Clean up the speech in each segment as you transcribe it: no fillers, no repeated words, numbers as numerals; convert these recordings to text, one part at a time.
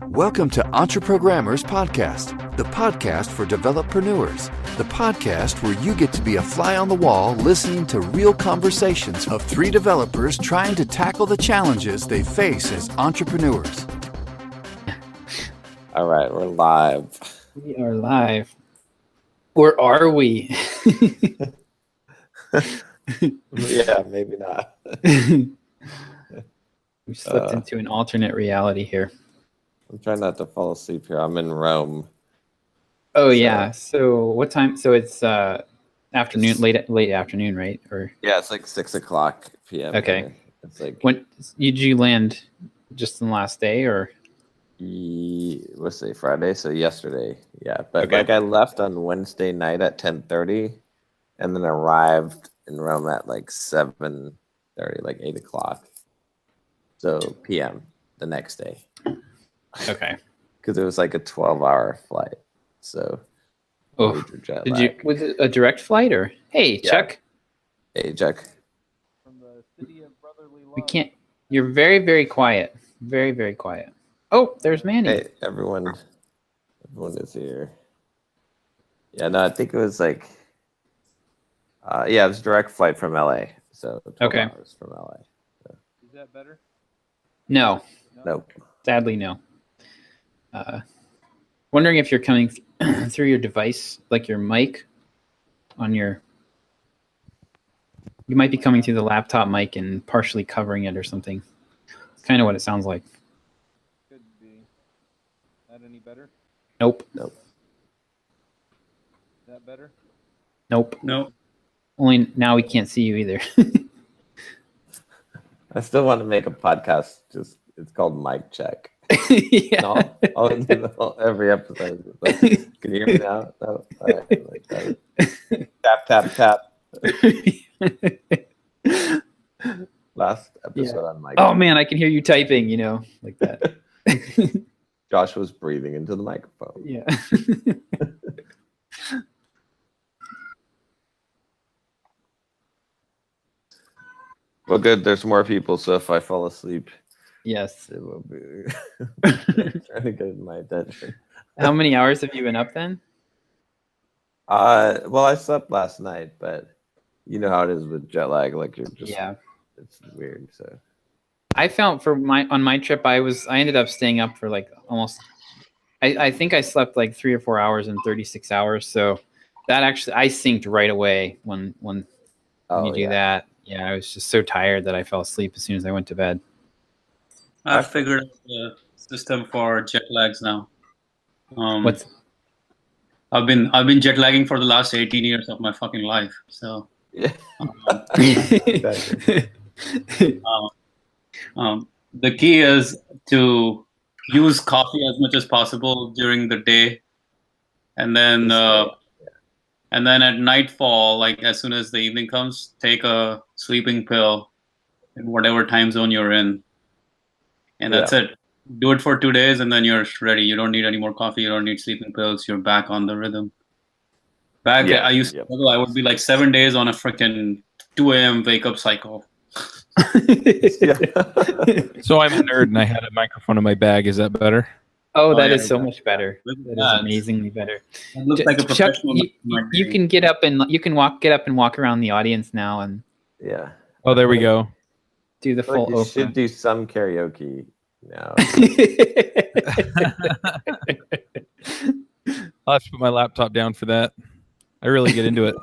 Welcome to EntreProgrammers Podcast, the podcast for developreneurs, the podcast where you get to be a fly on the wall listening to real conversations of three developers trying to tackle the challenges they face as entrepreneurs. All right, we're live. We are live. Or are we? Yeah, maybe not. We slipped into an alternate reality here. I'm trying not to fall asleep here. I'm in Rome. Oh, yeah. So what time? So it's afternoon, late afternoon, right? Or yeah, it's like 6 o'clock p.m. Okay. Here. It's like when did you land? Just in the last day, or let's say Friday, so yesterday. Yeah, but Okay. like I left on Wednesday night at 10:30, and then arrived in Rome at like 7:30, like 8 o'clock. So p.m. the next day. okay? Because it was like a 12-hour flight. So Oh, major jet did lag. you? Was it a direct flight, or hey, Yeah. Chuck? Hey, Jack. From the city of brotherly love. We can't. You're very, very quiet. Very, very quiet. Oh, there's Manny. Hey, everyone is here. Yeah, no, I think it was like, it was a direct flight from LA. So 12 Okay. hours from LA. Is that better? No, Nope. sadly, no. Wondering if you're coming through your device, like your mic on your. You might be coming through the laptop mic and partially covering it or something. It's kind of what it sounds like. Could be. That any better? Nope. Is that better? Nope. No. Only now we can't see you either. I still want to make a podcast. It's called Mic Check. Yeah. No, I'll do the every episode. Like, can you hear me now? No? All right, like that. Tap, tap, tap. Last episode on Mic Oh Check. man, I can hear you typing. Like that. Josh was breathing into the microphone. Yeah. Well, good. There's more people, so if I fall asleep, Yes. it will be trying to get my attention. How many hours have you been up then? Well, I slept last night, but you know how it is with jet lag. Like you're just, it's weird. So I found on my trip, I ended up staying up for like almost. I think I slept like 3 or 4 hours in 36 hours. So that actually I synced right away when you do that. Yeah, I was just so tired that I fell asleep as soon as I went to bed. I figured out the system for jet lags now. I've been jet lagging for the last 18 years of my fucking life. So yeah. The key is to use coffee as much as possible during the day, and then at nightfall, like as soon as the evening comes, take a sleeping pill in whatever time zone you're in. And that's it. Do it for 2 days, and then you're ready. You don't need any more coffee. You don't need sleeping pills. You're back on the rhythm. I used to struggle. I would be like 7 days on a freaking 2 a.m. wake up cycle. So I'm a nerd and I had a microphone in my bag. Is that better? Oh, that yeah, is so much better. Look at That that. is amazingly better. It looks like a Chuck, professional. you can get up and get up and walk around the audience now and Yeah. Oh, there we go. do the I feel like full you should Oprah. do some karaoke now. I'll have to put my laptop down for that. I really get into it.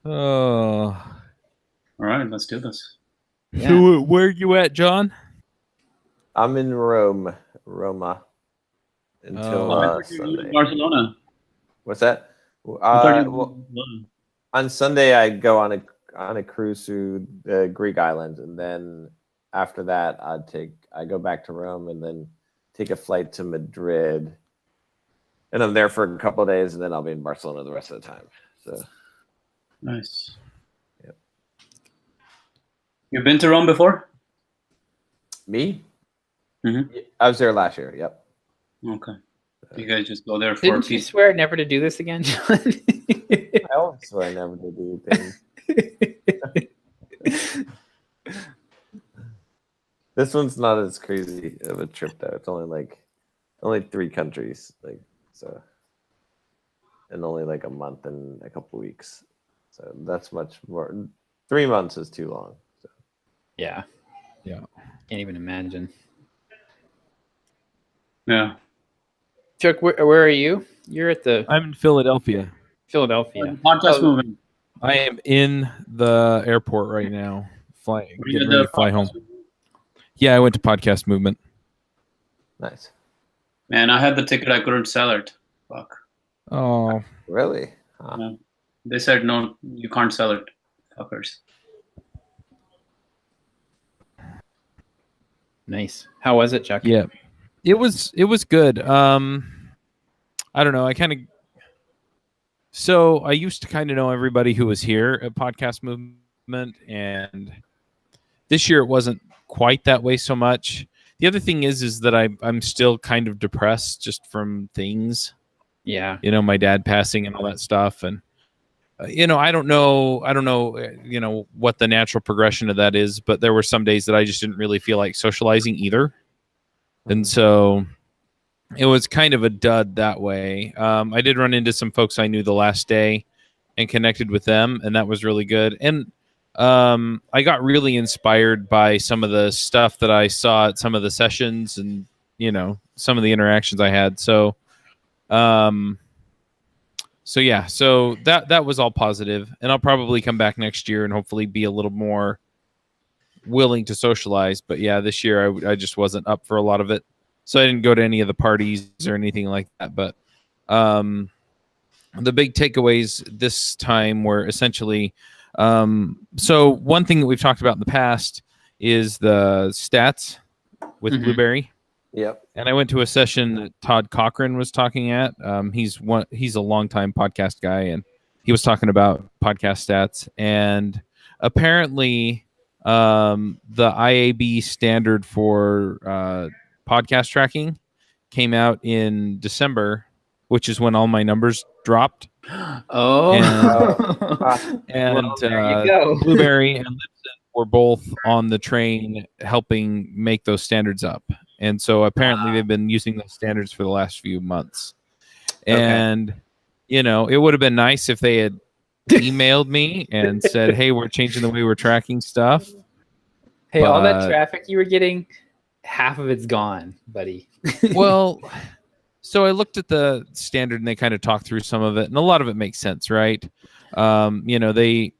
Oh. All right, let's do this. Yeah. So where are you at, John? I'm in Roma, until Oh. I thought you were Sunday. in Barcelona. What's that? I thought you were Well, in Barcelona. on Sunday I go on a cruise to the Greek islands, and then after that I go back to Rome, and then take a flight to Madrid, and I'm there for a couple of days, and then I'll be in Barcelona the rest of the time. So Nice. Yep. You've been to Rome before? me, Mhm. I was there last year. Yep. Okay. You guys just go there for Didn't you peace. swear never to do this again, John? I always swear never to do things. This one's not as crazy of a trip though. It's only 3 countries, like so, and only like a month and a couple weeks. So that's much more. 3 months is too long. So. Yeah. Yeah. Can't even imagine. Yeah. Chuck, where are you? You're at the I'm in Philadelphia. Philadelphia. Podcast Oh, movement. I am in the airport right now, getting ready to fly home. Yeah, I went to Podcast Movement. Nice. Man, I had the ticket. I couldn't sell it. Fuck. Oh, Really? Huh. Yeah. They said no, you can't sell it. Fuckers. nice. How was it, Chuck? yeah. It was good. I don't know. So I used to kind of know everybody who was here at Podcast Movement, and this year it wasn't quite that way so much. The other thing is that I'm still kind of depressed just from things, Yeah. my dad passing and all that stuff, and I don't know, what the natural progression of that is, but there were some days that I just didn't really feel like socializing either, and so it was kind of a dud that way. I did run into some folks I knew the last day and connected with them, and that was really good. And I got really inspired by some of the stuff that I saw at some of the sessions and, some of the interactions I had. So that was all positive. And I'll probably come back next year and hopefully be a little more willing to socialize. But yeah, this year I just wasn't up for a lot of it. So I didn't go to any of the parties or anything like that. But the big takeaways this time were essentially, so one thing that we've talked about in the past is the stats with Blueberry. Yep. And I went to a session that Todd Cochran was talking at. He's a longtime podcast guy, and he was talking about podcast stats. And apparently, the IAB standard for podcast tracking came out in December, which is when all my numbers dropped. Oh. And Well, there you go. Blueberry and Libsyn were both on the train helping make those standards up. And so apparently they've been using those standards for the last few months. And, it would have been nice if they had emailed me and said, hey, we're changing the way we're tracking stuff. Hey, all that traffic you were getting, half of it's gone, buddy. Well, so I looked at the standard and they kind of talked through some of it, and a lot of it makes sense, right? They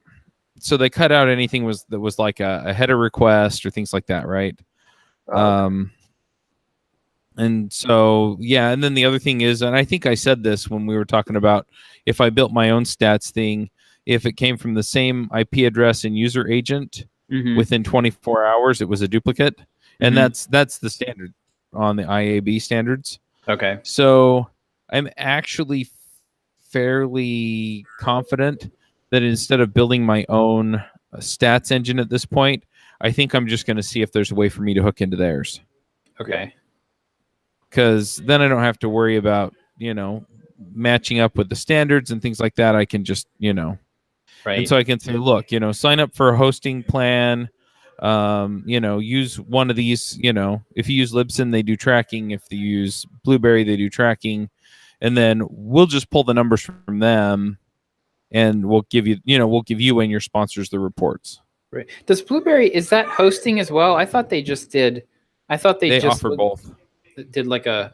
cut out anything that was like a header request or things like that, right? And so, yeah, and then the other thing is, and I think I said this when we were talking about if I built my own stats thing, if it came from the same IP address and user agent within 24 hours, it was a duplicate. And that's the standard on the IAB standards. Okay. So I'm actually fairly confident that instead of building my own stats engine at this point, I think I'm just going to see if there's a way for me to hook into theirs. Okay. Because then I don't have to worry about, matching up with the standards and things like that. I can just, Right. And so I can say, look, sign up for a hosting plan. Use one of these, if you use Libsyn, they do tracking. If you use Blueberry, they do tracking. And then we'll just pull the numbers from them and we'll give you and your sponsors the reports. Right. Does Blueberry, is that hosting as well? I thought they just did. They just offer both. Did like a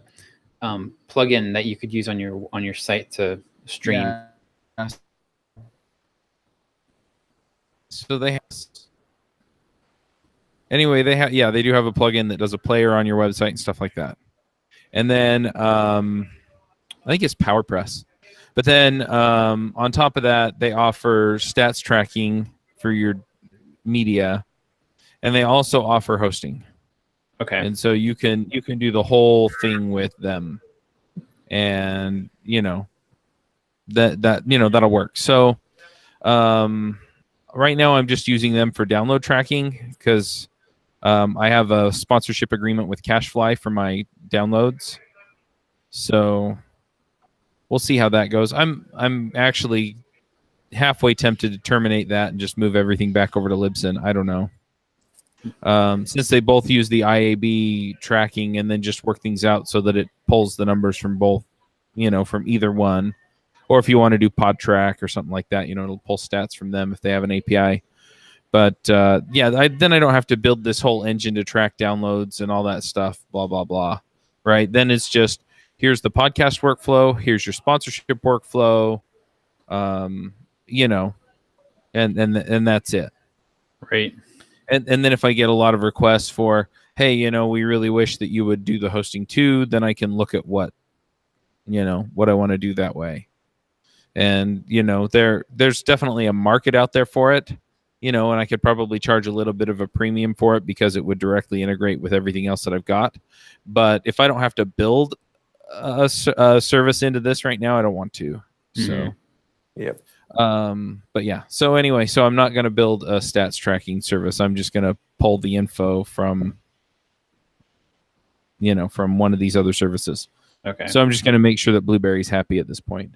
plugin that you could use on your site to stream. Yeah. So they have. Anyway, they do have a plugin that does a player on your website and stuff like that. And then I think it's PowerPress. But then on top of that, they offer stats tracking for your media, and they also offer hosting. Okay. And so you can do the whole thing with them, and that'll work. So right now I'm just using them for download tracking because I have a sponsorship agreement with Cashfly for my downloads. So we'll see how that goes. I'm actually halfway tempted to terminate that and just move everything back over to Libsyn. I don't know. since they both use the IAB tracking and then just work things out so that it pulls the numbers from both, from either one. Or if you want to do pod track or something like that, it'll pull stats from them if they have an API. But then I don't have to build this whole engine to track downloads and all that stuff, blah, blah, blah. Right. Then it's just, here's the podcast workflow. Here's your sponsorship workflow. And that's it. Right. And then if I get a lot of requests for, hey, we really wish that you would do the hosting too, then I can look at what I want to do that way. And, there's definitely a market out there for it, and I could probably charge a little bit of a premium for it because it would directly integrate with everything else that I've got. But if I don't have to build a service into this right now, I don't want to. So, Yep. But yeah. So anyway, I'm not going to build a stats tracking service. I'm just going to pull the info from one of these other services. Okay. So I'm just going to make sure that Blueberry's happy at this point.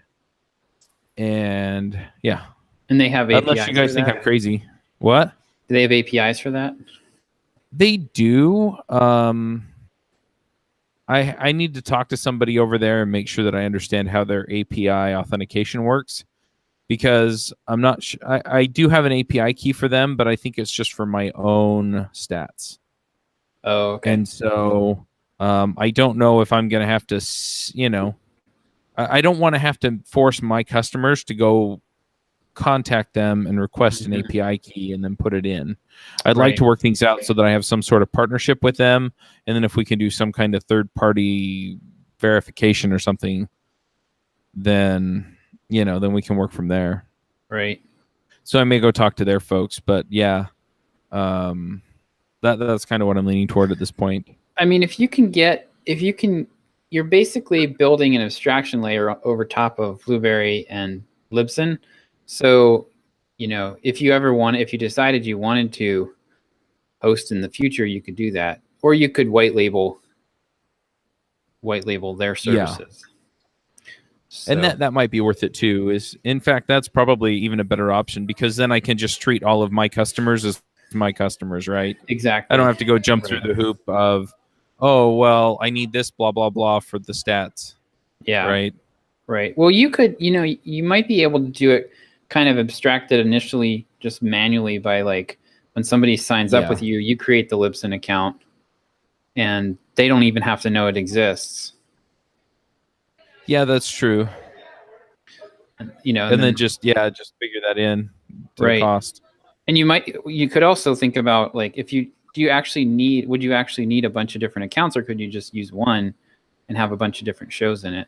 And yeah. And they have APIs. Unless you guys think I'm crazy. What? Do they have APIs for that? They do. I need to talk to somebody over there and make sure that I understand how their API authentication works, because I'm not sure. I do have an API key for them, but I think it's just for my own stats. Oh, okay. And so I don't know if I'm going to have to, I don't want to have to force my customers to go contact them and request an API key and then put it in. I'd like to work things out so that I have some sort of partnership with them. And then if we can do some kind of third-party verification or something, then, then we can work from there. Right. So I may go talk to their folks, but yeah, that's kind of what I'm leaning toward at this point. I mean, you're basically building an abstraction layer over top of Blueberry and Libsyn. So, if you decided you wanted to host in the future, you could do that, or you could white label their services. Yeah. So. And that might be worth it too. In fact, that's probably even a better option, because then I can just treat all of my customers as my customers, right? Exactly. I don't have to go jump through the hoop of, oh, well, I need this blah, blah, blah for the stats. Yeah. Right. Right. Well, you could, you might be able to do it kind of abstracted initially, just manually by when somebody signs up with you, you create the Libsyn account and they don't even have to know it exists. Yeah, that's true. And then just figure that in to the cost. And you could also think about would you actually need a bunch of different accounts, or could you just use one and have a bunch of different shows in it?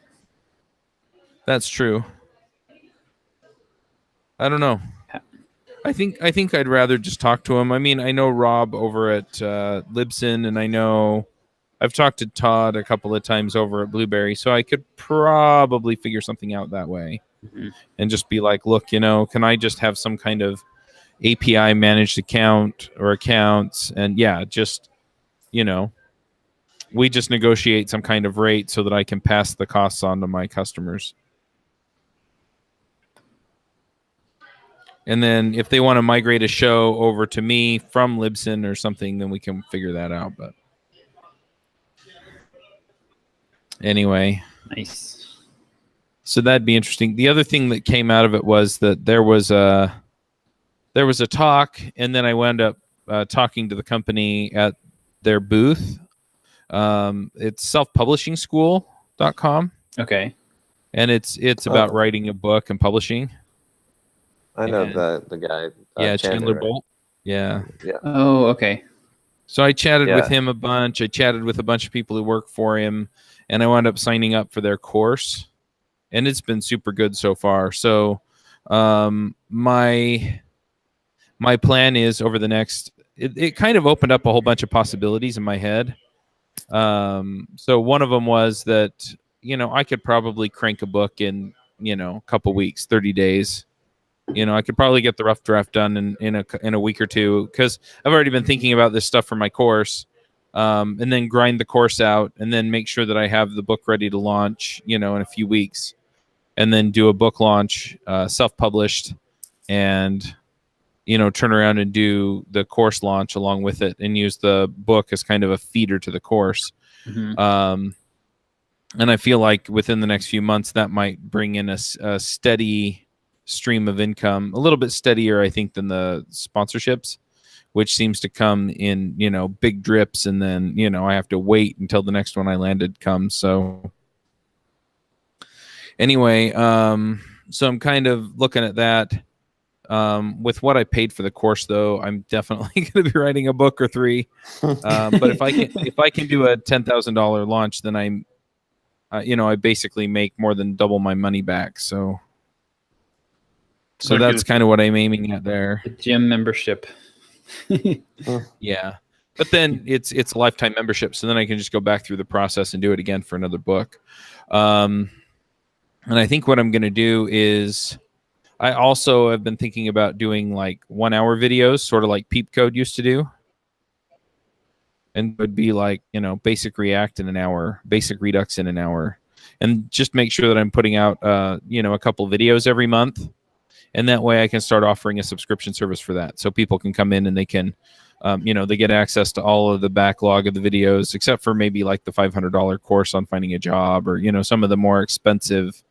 That's true. I don't know. I think I'd rather just talk to him. I mean, I know Rob over at Libsyn, and I know I've talked to Todd a couple of times over at Blueberry, so I could probably figure something out that way. And just be like, look, can I just have some kind of API managed account or accounts? And we just negotiate some kind of rate so that I can pass the costs on to my customers. And then if they want to migrate a show over to me from Libsyn or something, then we can figure that out. But anyway. Nice. So that'd be interesting. The other thing that came out of it was that there was a talk, and then I wound up talking to the company at their booth. It's selfpublishingschool.com. Okay. And it's about writing a book and publishing. I know the guy. Chandler Bolt. Yeah. Oh, okay. So I chatted with him a bunch. I chatted with a bunch of people who work for him, and I wound up signing up for their course, and it's been super good so far. So my plan is over the next, it kind of opened up a whole bunch of possibilities in my head. So one of them was that, I could probably crank a book in, a couple weeks, 30 days. I could probably get the rough draft done in a week or two, because I've already been thinking about this stuff for my course, and then grind the course out, and then make sure that I have the book ready to launch, in a few weeks, and then do a book launch, self-published, and turn around and do the course launch along with it and use the book as kind of a feeder to the course. And I feel like within the next few months that might bring in a steady stream of income, a little bit steadier, I think, than the sponsorships, which seems to come in, big drips, and then, I have to wait until the next one I landed comes. So anyway, so I'm kind of looking at that. With what I paid for the course, though, I'm definitely going to be writing a book or three. But if I can do a $10,000 launch, then I basically make more than double my money back. So that's kind of what I'm aiming at there. The gym membership. Yeah, but then it's a lifetime membership, so then I can just go back through the process and do it again for another book. And I think what I'm going to do is, I also have been thinking about doing like 1 hour videos, sort of like Peep Code used to do. And it would be like, basic React in an hour, basic Redux in an hour, and just make sure that I'm putting out, a couple videos every month. And that way I can start offering a subscription service for that. So people can come in and they can, they get access to all of the backlog of the videos, except for maybe like the $500 course on finding a job, or, some of the more expensive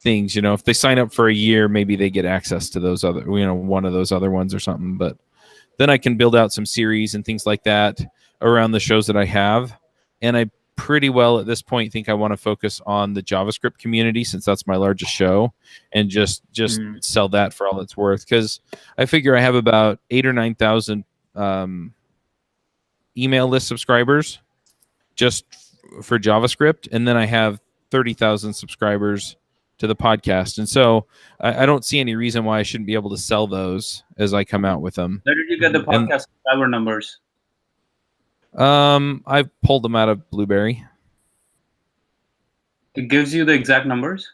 things. If they sign up for a year, maybe they get access to those other, one of those other ones or something. But then I can build out some series and things like that around the shows that I have. And I pretty well at this point think I want to focus on the JavaScript community, since that's my largest show, and just sell that for all it's worth. Because I figure I have about 8,000 or 9,000 email list subscribers just for JavaScript, and then I have 30,000 subscribers to the podcast. And so I don't see any reason why I shouldn't be able to sell those as I come out with them. Where did you get the podcast subscriber numbers? I pulled them out of Blueberry. It gives you the exact numbers?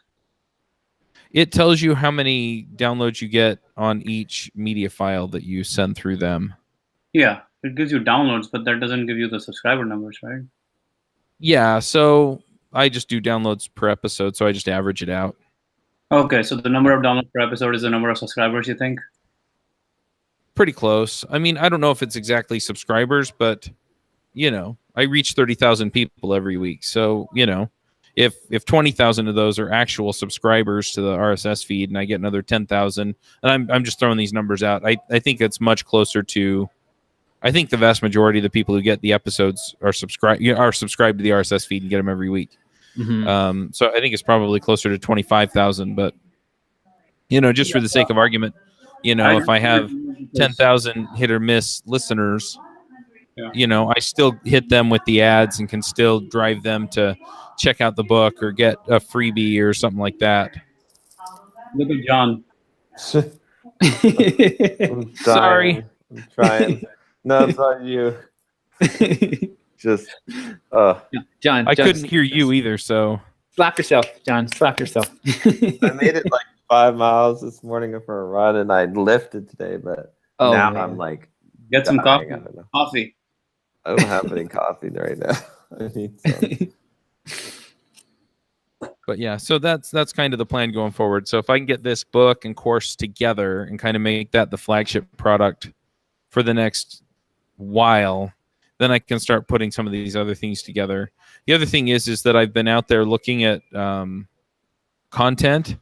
It tells you how many downloads you get on each media file that you send through them. Yeah, it gives you downloads, but that doesn't give you the subscriber numbers, right? Yeah, so I just do downloads per episode, so I just average it out. Okay, so the number of downloads per episode is the number of subscribers, you think? Pretty close. I mean, I don't know if it's exactly subscribers, but, I reach 30,000 people every week. So, if 20,000 of those are actual subscribers to the RSS feed, and I get another 10,000, and I'm just throwing these numbers out, I think it's much closer to, I think the vast majority of the people who get the episodes are subscribed to the RSS feed and get them every week. So I think it's probably closer to 25,000, but just for the sake of argument, if I have 10,000 hit or miss listeners, I still hit them with the ads and can still drive them to check out the book or get a freebie or something like that. Look at John. Sorry. I'm trying. No, it's not you. Just, John, I couldn't hear you either, so. Slap yourself, John. Slap yourself. I made it like 5 miles this morning for a run, and I lifted today, but now man. I'm like, Get some dying. coffee. I don't know. Coffee. I don't have any coffee right now. I need some. But yeah, so that's kind of the plan going forward. So if I can get this book and course together and kind of make that the flagship product for the next while, then I can start putting some of these other things together. The other thing is that I've been out there looking at content,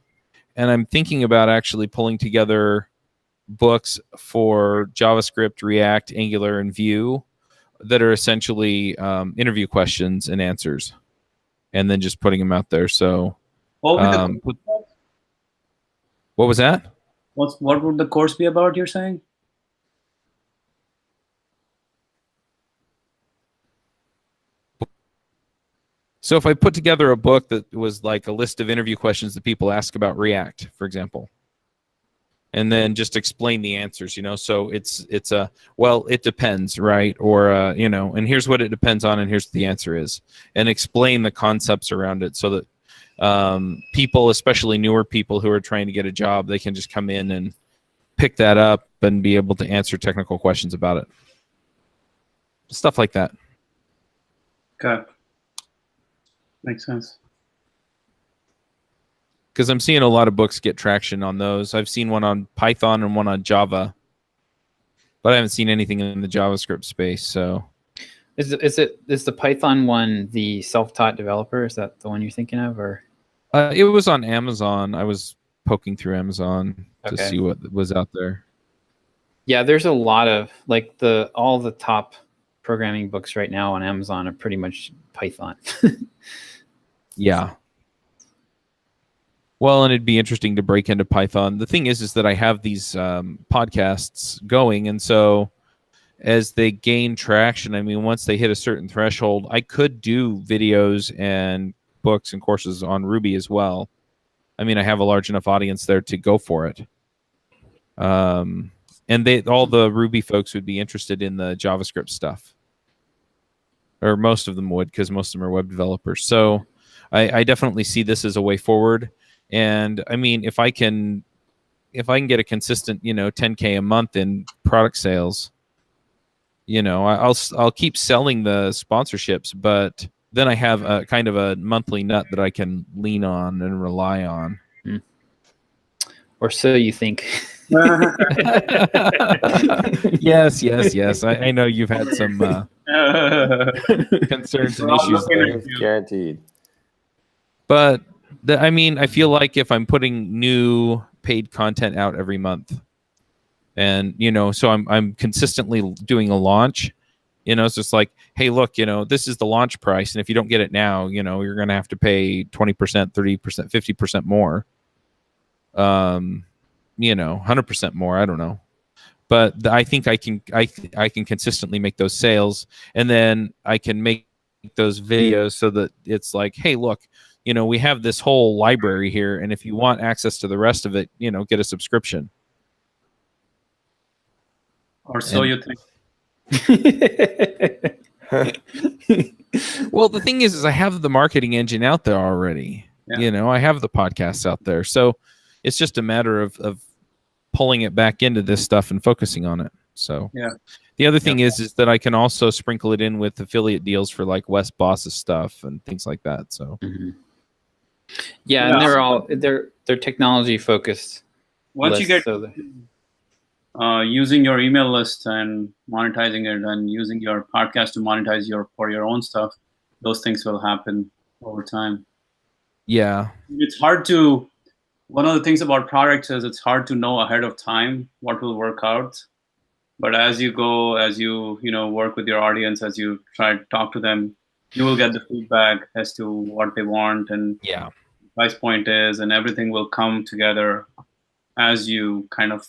and I'm thinking about actually pulling together books for JavaScript, React, Angular, and Vue that are essentially interview questions and answers, and then just putting them out there. So What was that? What would the course be about, you're saying? So if I put together a book that was like a list of interview questions that people ask about React, for example, and then just explain the answers, so it's a, well, it depends, right? Or, and here's what it depends on, and here's what the answer is, and explain the concepts around it so that people, especially newer people who are trying to get a job, they can just come in and pick that up and be able to answer technical questions about it. Stuff like that. Okay. Makes sense. because I'm seeing a lot of books get traction on those. I've seen one on Python and one on Java, but I haven't seen anything in the JavaScript space. So, is the Python one the self-taught developer? Is that the one you're thinking of, or? it was on Amazon. I was poking through Amazon to see what was out there. Yeah, there's a lot of like all the top programming books right now on Amazon are pretty much Python. Yeah. Well, and it'd be interesting to break into Python. The thing is that I have these podcasts going, and so as they gain traction, I mean, once they hit a certain threshold, I could do videos and books and courses on Ruby as well. I mean, I have a large enough audience there to go for it. And all the Ruby folks would be interested in the JavaScript stuff, or most of them would, because most of them are web developers. So I definitely see this as a way forward. And I mean, if I can get a consistent, $10K a month in product sales, I'll keep selling the sponsorships, but then I have a kind of a monthly nut that I can lean on and rely on. Or so you think. Yes. I know you've had some concerns and issues there. Guaranteed. But I feel like if I'm putting new paid content out every month, and so I'm consistently doing a launch, it's just like, hey, look, this is the launch price, and if you don't get it now, you're going to have to pay 20%, 30%, 50% more. 100% more. I don't know, but I think I can consistently make those sales, and then I can make those videos so that it's like, hey, look, we have this whole library here, and if you want access to the rest of it, get a subscription. Or so you think. Well, the thing is I have the marketing engine out there already. Yeah. I have the podcasts out there, so it's just a matter of pulling it back into this stuff and focusing on it. So yeah. The other thing is that I can also sprinkle it in with affiliate deals for like Wes Boss's stuff and things like that. So yeah, and they're technology focused. Once you get using your email list and monetizing it, and using your podcast to monetize for your own stuff, those things will happen over time. Yeah, it's hard to. One of the things about products is it's hard to know ahead of time what will work out. But as you go, as you work with your audience, as you try to talk to them, you will get the feedback as to what they want and price point is, and everything will come together as you kind of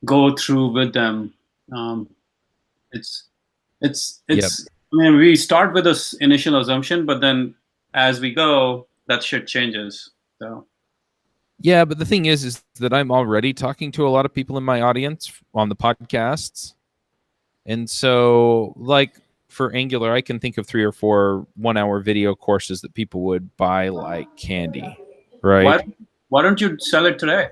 go through with them. It's I mean, we start with this initial assumption, but then as we go, that shit changes. So. Yeah, but the thing is that I'm already talking to a lot of people in my audience on the podcasts. And so, like, for Angular, I can think of 3 or 4 1-hour video courses that people would buy like candy, right? Why don't you sell it today?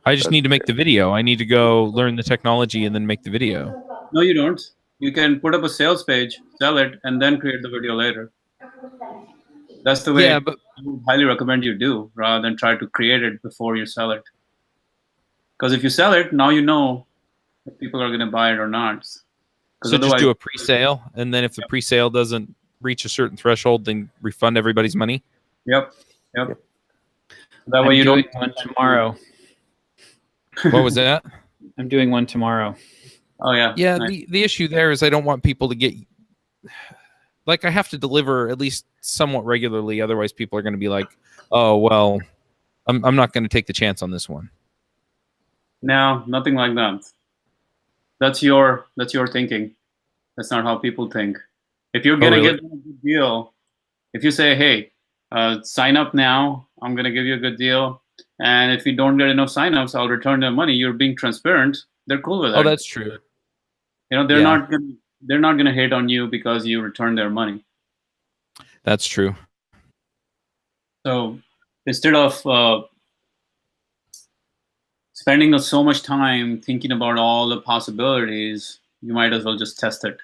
I just need to make the video. I need to go learn the technology and then make the video. No, you don't. You can put up a sales page, sell it, and then create the video later. That's the way I would highly recommend you do, rather than try to create it before you sell it. Because if you sell it, now you know if people are going to buy it or not. So just do a pre-sale, and then if the pre-sale doesn't reach a certain threshold, then refund everybody's money? Yep. That way you don't. I'm doing one tomorrow. What was that? I'm doing one tomorrow. Oh, yeah. Yeah, nice. the issue there is I don't want people to get... Like, I have to deliver at least somewhat regularly. Otherwise, people are going to be like, oh, well, I'm not going to take the chance on this one. No, nothing like that. That's your thinking. That's not how people think. If you're going to get a good deal, if you say, hey, sign up now, I'm going to give you a good deal. And if you don't get enough signups, I'll return their money. You're being transparent. They're cool with it. Oh, that's true. They're not going to hate on you because you return their money. That's true. So instead of spending so much time thinking about all the possibilities, you might as well just test it.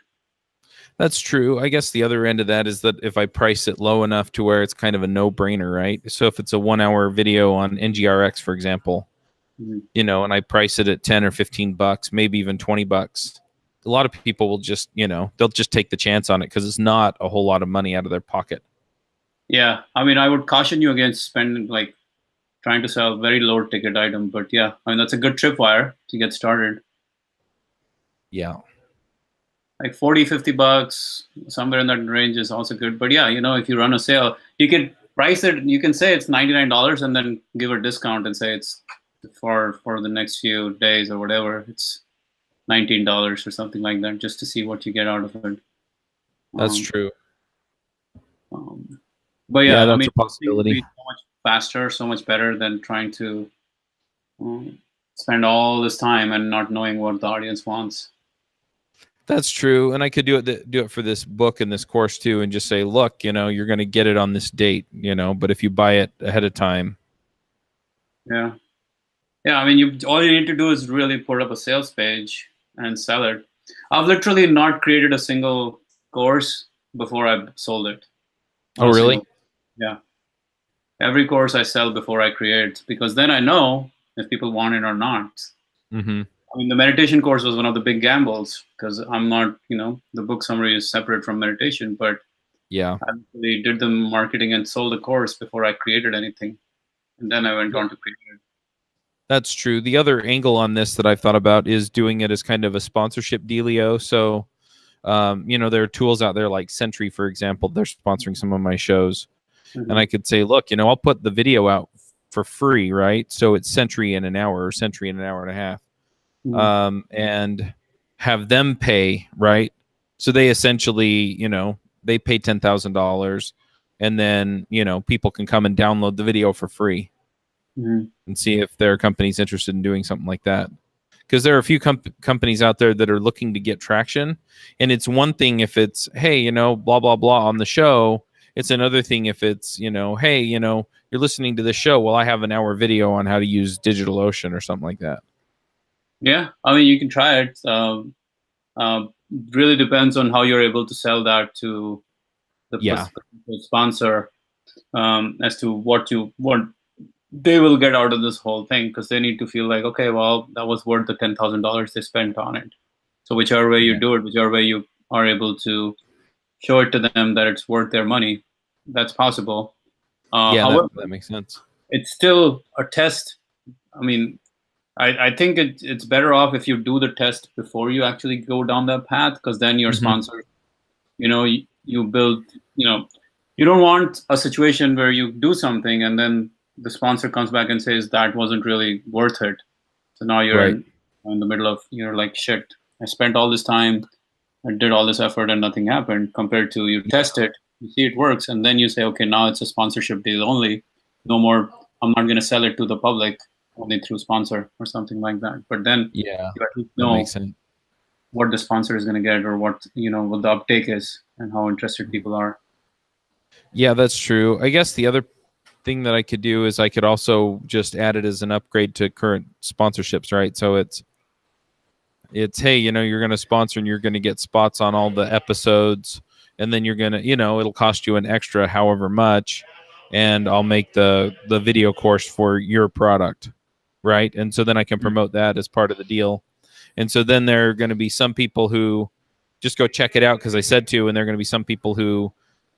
That's true. I guess the other end of that is that if I price it low enough to where it's kind of a no-brainer, right? So if it's a 1-hour video on NGRX, for example, Mhm. you know, and I price it at 10 or 15 bucks, maybe even 20 bucks, a lot of people will just, you know, they'll just take the chance on it because it's not a whole lot of money out of their pocket. Yeah, I mean, I would caution you against spending like trying to sell very low ticket item, but yeah, I mean that's a good tripwire to get started. Yeah. Like 40, 50 bucks, somewhere in that range is also good. But yeah, you know, if you run a sale, you can price it, you can say it's $99 and then give a discount and say it's for the next few days or whatever. It's $19 or something like that, just to see what you get out of it. That's Um, true. But Yeah, yeah, I that's mean, a possibility. it's so much faster, so much better than trying to spend all this time and not knowing what the audience wants. That's true. And I could do it for this book and this course too, and just say, look, you know, you're going to get it on this date, you know, but if you buy it ahead of time. Yeah. Yeah, I mean, all you need to do is really put up a sales page and sell it. I've literally not created a single course before I sold it. Oh, really? Yeah. Every course I sell before I create, because then I know if people want it or not. Mm-hmm. I mean, the meditation course was one of the big gambles because I'm not, you know, the book summary is separate from meditation, but Yeah. I actually did the marketing and sold the course before I created anything. And then I went on to create it. That's true. The other angle on this that I've thought about is doing it as kind of a sponsorship dealio. So, you know, there are tools out there like Sentry, for example. They're sponsoring some of my shows. Mm-hmm. And I could say, look, you know, I'll put the video out for free, right? So it's Sentry in an hour or Sentry in an hour and a half. Mm-hmm. And have them pay, right? So they essentially, you know, they pay $10,000 and then, you know, people can come and download the video for free. Mm-hmm. And see if there are companies interested in doing something like that. Because there are a few companies out there that are looking to get traction. And it's one thing if it's, hey, you know, blah, blah, blah on the show. It's another thing if it's, you know, hey, you know, you're listening to this show. Well, I have an hour video on how to use DigitalOcean or something like that. Yeah, I mean, you can try it. Really depends on how you're able to sell that to the sponsor as to what they will get out of this whole thing, because they need to feel like, okay, well, that was worth the $10,000 they spent on it. So whichever way you do it, whichever way you are able to show it to them that it's worth their money, that's possible. However, that makes sense. It's still a test. I mean, I think it's better off if you do the test before you actually go down that path, because then your sponsor, you know, you build, you know, you don't want a situation where you do something and then the sponsor comes back and says that wasn't really worth it. So now you're in the middle of, you're like, shit, I spent all this time, I did all this effort and nothing happened, compared to you test it, you see it works, and then you say, okay, now it's a sponsorship deal only. No more, I'm not going to sell it to the public, only through sponsor or something like that. But then you at least know what the sponsor is going to get, or what, you know, what the uptake is and how interested people are. Yeah, that's true. I guess the other thing that I could do is I could also just add it as an upgrade to current sponsorships, right? So it's hey, you know, you're going to sponsor and you're going to get spots on all the episodes, and then you're going to, you know, it'll cost you an extra however much, and I'll make the video course for your product, right? And so then I can promote that as part of the deal. And so then there are going to be some people who just go check it out because I said to, and there are going to be some people who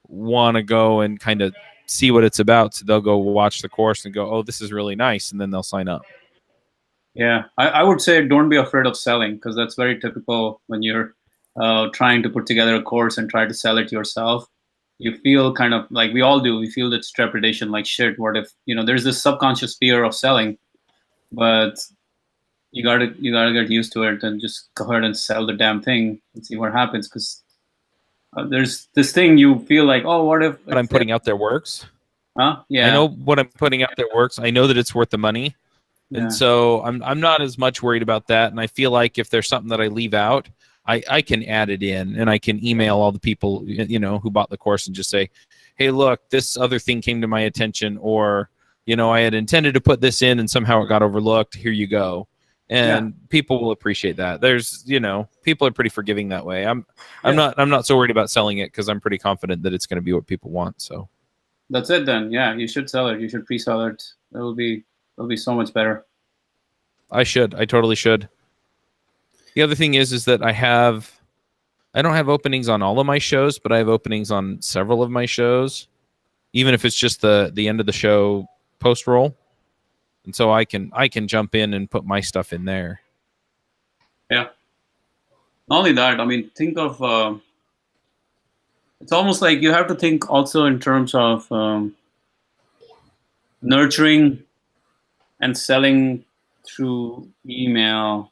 want to go and kind of see what it's about. So they'll go watch the course and go, oh, this is really nice. And then they'll sign up. Yeah, I would say don't be afraid of selling, because that's very typical when you're trying to put together a course and try to sell it yourself. You feel kind of like we all do. We feel that trepidation, like, shit, what if, you know, there's this subconscious fear of selling, but you gotta get used to it and just go ahead and sell the damn thing and see what happens. Because there's this thing you feel like, oh, what if what I'm putting out there works? Huh? Yeah. I know what I'm putting out there works. I know that it's worth the money. And so I'm not as much worried about that. And I feel like if there's something that I leave out, I can add it in, and I can email all the people, you know, who bought the course and just say, hey, look, this other thing came to my attention, or, you know, I had intended to put this in and somehow it got overlooked. Here you go. and people will appreciate that. There's, people are pretty forgiving that way. I'm not so worried about selling it because I'm pretty confident that it's going to be what people want. So that's it then. Yeah, you should sell it. You should pre-sell it. It'll be so much better. I totally should. The other thing is that I don't have openings on all of my shows, but I have openings on several of my shows, even if it's just the end of the show post roll. And so I can jump in and put my stuff in there. Yeah. Not only that, I mean, think of it's almost like you have to think also in terms of nurturing and selling through email.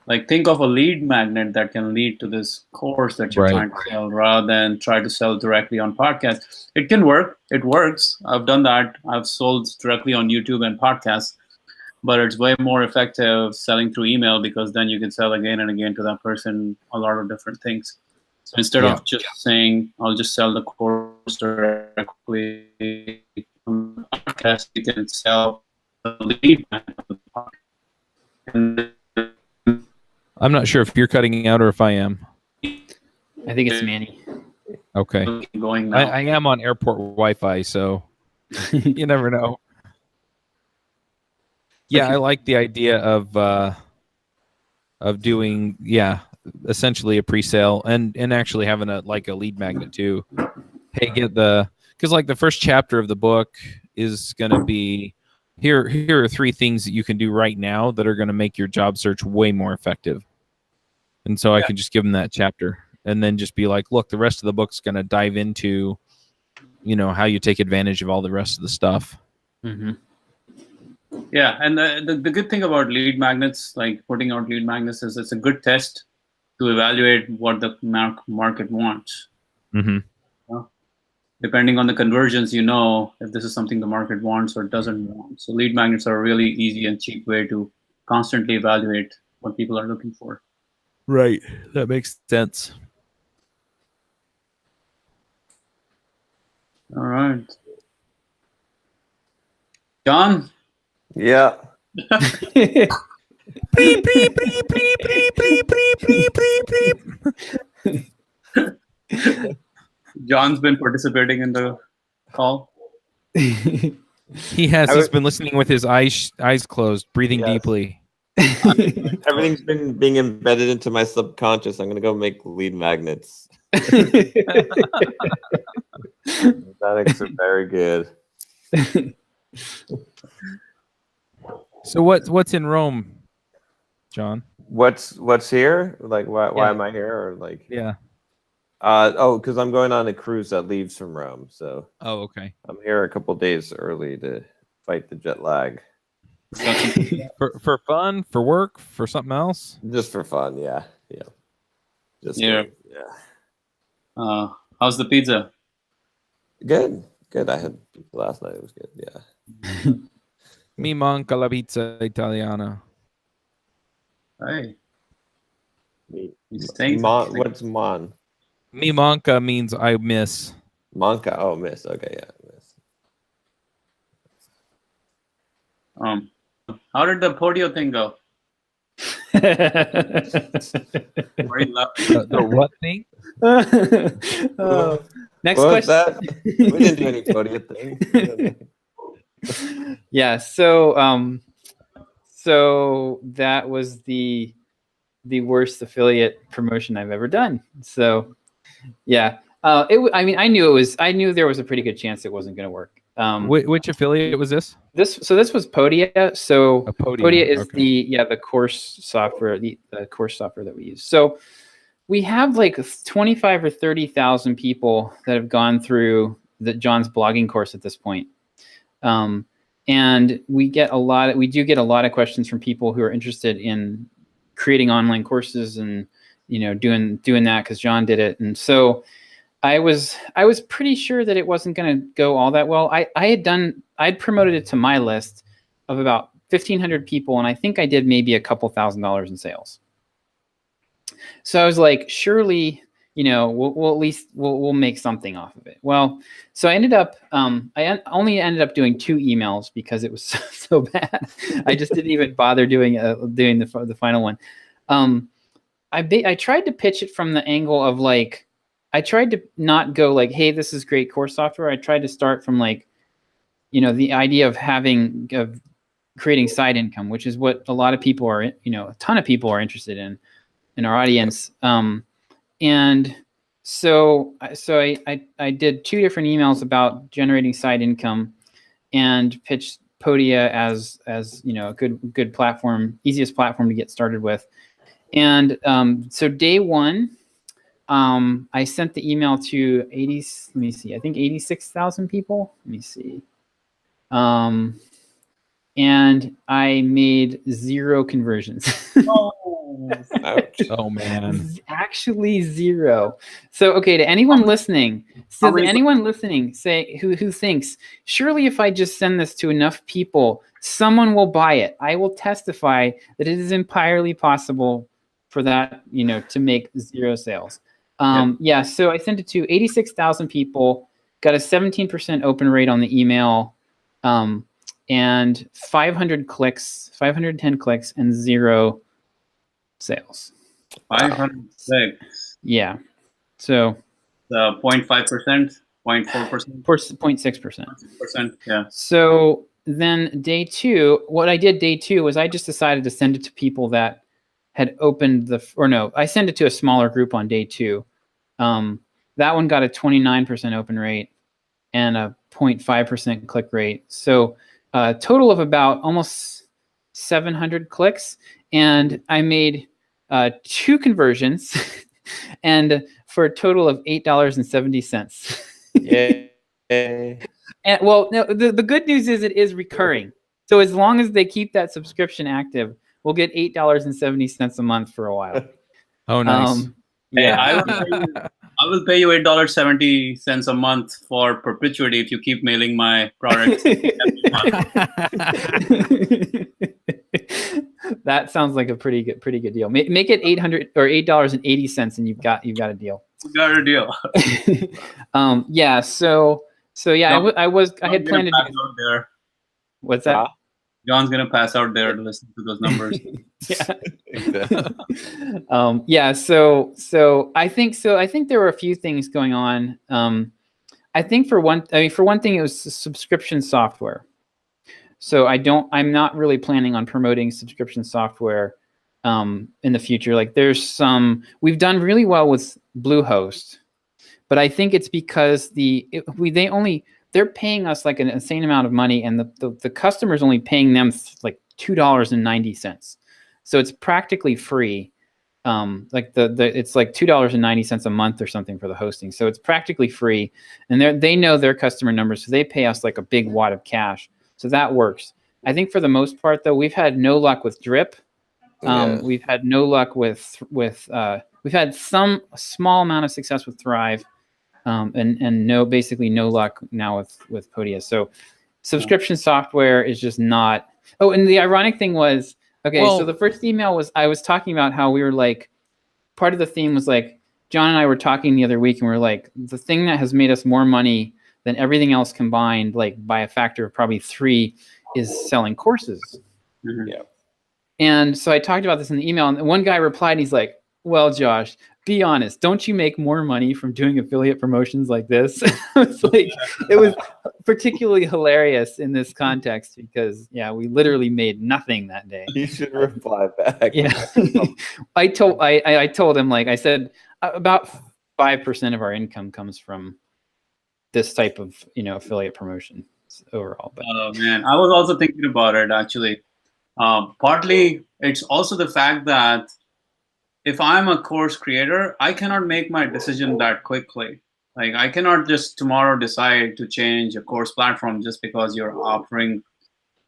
Like, think of a lead magnet that can lead to this course that you're trying to sell, rather than try to sell directly on podcasts. It can work. It works. I've done that. I've sold directly on YouTube and podcasts, but it's way more effective selling through email, because then you can sell again and again to that person a lot of different things. So instead of just saying, I'll just sell the course directly on the podcast, you can sell the lead magnet. I'm not sure if you're cutting out or if I am. I think it's Manny. Okay. Going now. I am on airport Wi-Fi, so you never know. Yeah, I like the idea of doing essentially a pre-sale and actually having a lead magnet too. Hey, because like the first chapter of the book is going to be here are 3 things that you can do right now that are going to make your job search way more effective. And so I can just give them that chapter and then just be like, look, the rest of the book's going to dive into, how you take advantage of all the rest of the stuff. Mm-hmm. Yeah, and the good thing about lead magnets, like putting out lead magnets, is it's a good test to evaluate what the market wants. Mm-hmm. Depending on the conversions, if this is something the market wants or doesn't want. So lead magnets are a really easy and cheap way to constantly evaluate what people are looking for. Right. That makes sense. All right. John? Yeah. John's been participating in the call. He has. He's been listening with his eyes closed, breathing deeply. Everything's been being embedded into my subconscious. I'm going to go make lead magnets. Mathematics are very good. So what's in Rome, John? What's here? Like why am I here? Or like because I'm going on a cruise that leaves from Rome. So okay. I'm here a couple days early to fight the jet lag. for fun, for work, for something else? Just for fun, yeah. How's the pizza? Good. I had pizza last night. It was good. Yeah. Mi manca la pizza italiana. Hey. What's mon? Mi manca means I miss. Manca. Oh, miss. Okay, yeah, miss. How did the Podia thing go? The what thing? Next question. That? We didn't do any Podia thing. Yeah. So that was the worst affiliate promotion I've ever done. So yeah. I knew there was a pretty good chance it wasn't going to work. Which affiliate was this? This was Podia. So Podia is okay. the course software, the course software that we use. So we have like 25 or 30,000 people that have gone through John's blogging course at this point. And we do get a lot of questions from people who are interested in creating online courses and doing that because John did it. And so I was pretty sure that it wasn't going to go all that well. I'd promoted it to my list of about 1,500 people, and I think I did maybe a couple $1,000s in sales. So I was like, surely, we'll at least we'll make something off of it. Well, so I ended up only ended up doing 2 emails because it was so bad. I just didn't even bother doing the final one. I tried to pitch it from the angle of like, I tried to not go like, hey, this is great course software. I tried to start from like, the idea of creating side income, which is what a lot of people are, a ton of people are interested in our audience. And so I did 2 different emails about generating side income and pitched Podia as a good platform, easiest platform to get started with. And so day 1, I sent the email to 86,000 people. Let me see. And I made 0 conversions. Oh man. Actually 0. So okay, to anyone listening, say who thinks, surely if I just send this to enough people, someone will buy it. I will testify that it is entirely possible for that, to make 0 sales. Yeah, so I sent it to 86,000 people, got a 17% open rate on the email, and 510 clicks, and 0 sales. 506. Yeah. So 0.5%, 0.4%, 0.6%. Yeah. So then day 2, what I did day 2 was I just decided to send it to people that had opened I sent it to a smaller group on day 2. That one got a 29% open rate and a 0.5% click rate. So a total of about almost 700 clicks, and I made 2 conversions, and for a total of $8.70. Yay. And well, no, the good news is it is recurring. So as long as they keep that subscription active, we'll get $8.70 a month for a while. Oh, nice. Yeah. Hey, I will pay you $8.70 a month for perpetuity if you keep mailing my products. That sounds like a pretty good deal. Make it $8.80, and you've got a deal. You got a deal. Yeah. So yeah, I had planned to do. Out there. What's that? John's gonna pass out there to listen to those numbers. Yeah. So I think there were a few things going on. I think for one thing, it was subscription software. So I'm not really planning on promoting subscription software in the future. Like we've done really well with Bluehost, but I think it's because they're paying us like an insane amount of money, and the customer's only paying them like $2.90. So it's practically free. Like it's like $2.90 a month or something for the hosting. So it's practically free, and they know their customer numbers, so they pay us like a big wad of cash. So that works. I think for the most part, though, we've had no luck with Drip. We've had no luck with we've had some small amount of success with Thrive. And basically no luck now with Podia. So subscription software is just not. Oh, and the ironic thing was, so the first email was, I was talking about how we were like, part of the theme was like, John and I were talking the other week, and we're like, the thing that has made us more money than everything else combined, like by a factor of probably 3, is selling courses. Mm-hmm. Yeah. And so I talked about this in the email, and one guy replied, he's like, well, Josh, be honest, don't you make more money from doing affiliate promotions like this? It was particularly hilarious in this context because, we literally made nothing that day. You should reply back. Yeah. I told him, like I said, about 5% of our income comes from this type of, affiliate promotion overall. But oh man, I was also thinking about it actually. Partly it's also the fact that if I'm a course creator, I cannot make my decision that quickly. Like I cannot just tomorrow decide to change a course platform just because you're offering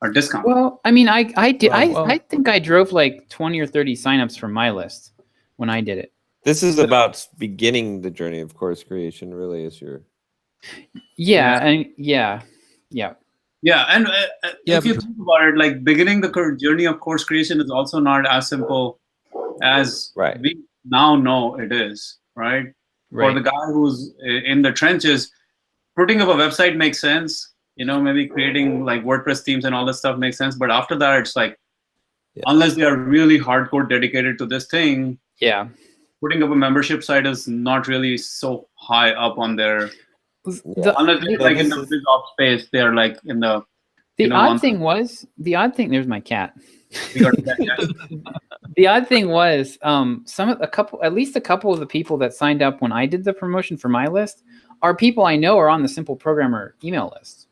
a discount. Well, I mean, I did. I think I drove like 20 or 30 signups from my list when I did it. This is about beginning the journey of course creation, really, is your. Yeah. And if you think about it, like beginning the journey of course creation is also not as simple as we now know it is, right? For the guy who's in the trenches, putting up a website makes sense. Maybe creating like WordPress themes and all that stuff makes sense. But after that, it's like, unless they are really hardcore dedicated to this thing, putting up a membership site is not really so high up on their. Unless they're like in the BizOps space, they're like in the. The odd thing was, there's my cat. The odd thing was, at least a couple of the people that signed up when I did the promotion for my list are people I know are on the Simple Programmer email list.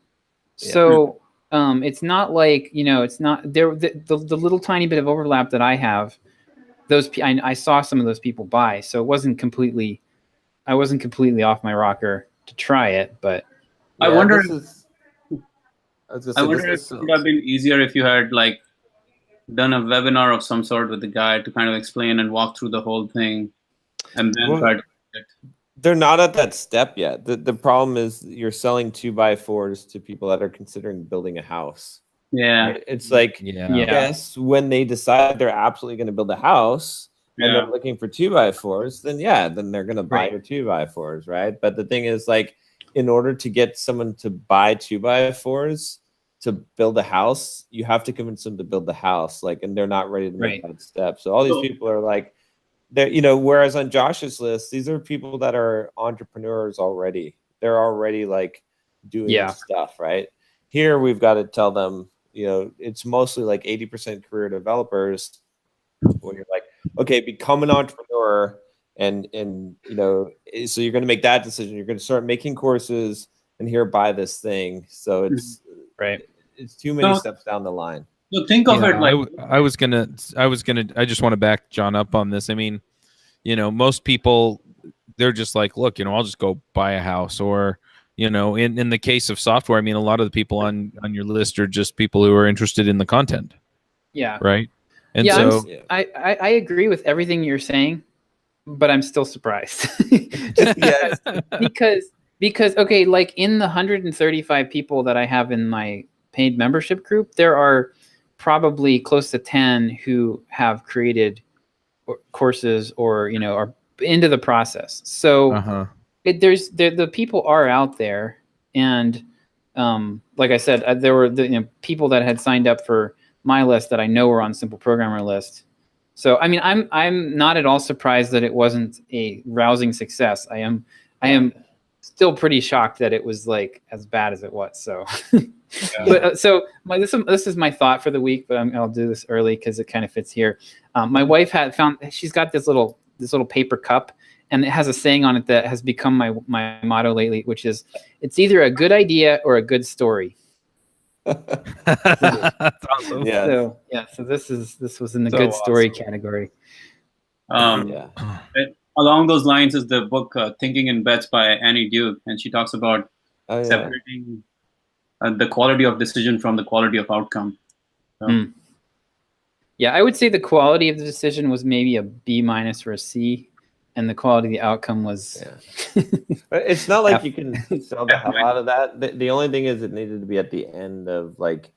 So it's not like, it's not there. The little tiny bit of overlap that I have, I saw some of those people buy. So I wasn't completely off my rocker to try it, but I wonder if it would have been easier if you had like done a webinar of some sort with the guy to kind of explain and walk through the whole thing, and then try to. They're not at that step yet. The problem is you're selling 2x4s to people that are considering building a house. Yeah, right? It's like yes, when they decide they're absolutely going to build a house and they're looking for 2x4s, then they're going to buy your 2x4s, right? But the thing is, like, in order to get someone to buy 2x4s to build a house, you have to convince them to build the house, like, and they're not ready to make that step. So all these people are like, they're, whereas on Josh's list, these are people that are entrepreneurs already. They're already like doing stuff, right? Here we've got to tell them, it's mostly like 80% career developers where you're like, okay, become an entrepreneur, and so you're going to make that decision. You're going to start making courses, and here, buy this thing. So it's it's too many steps down the line. So think of it like I just want to back John up on this. I mean, most people, they're just like, look, I'll just go buy a house, or in the case of software, I mean, a lot of the people on your list are just people who are interested in the content. Yeah. Right. And so I agree with everything you're saying, but I'm still surprised. Because okay, like in the 135 people that I have in my paid membership group, there are probably close to 10 who have created courses or are into the process. So the people are out there, and like I said, there were people that had signed up for my list that I know were on Simple Programmer list. So I mean, I'm not at all surprised that it wasn't a rousing success. I am still pretty shocked that it was like as bad as it was. So, this is my thought for the week, but I'll do this early because it kind of fits here. My wife she's got this little paper cup, and it has a saying on it that has become my motto lately, which is, it's either a good idea or a good story. That's awesome. So this was in the good story category. Along those lines is the book Thinking in Bets by Annie Duke, and she talks about separating the quality of decision from the quality of outcome. So. Yeah, I would say the quality of the decision was maybe a B- or a C, and the quality of the outcome was. But it's not like you can sell the hell out of that. The only thing is, it needed to be at the end of like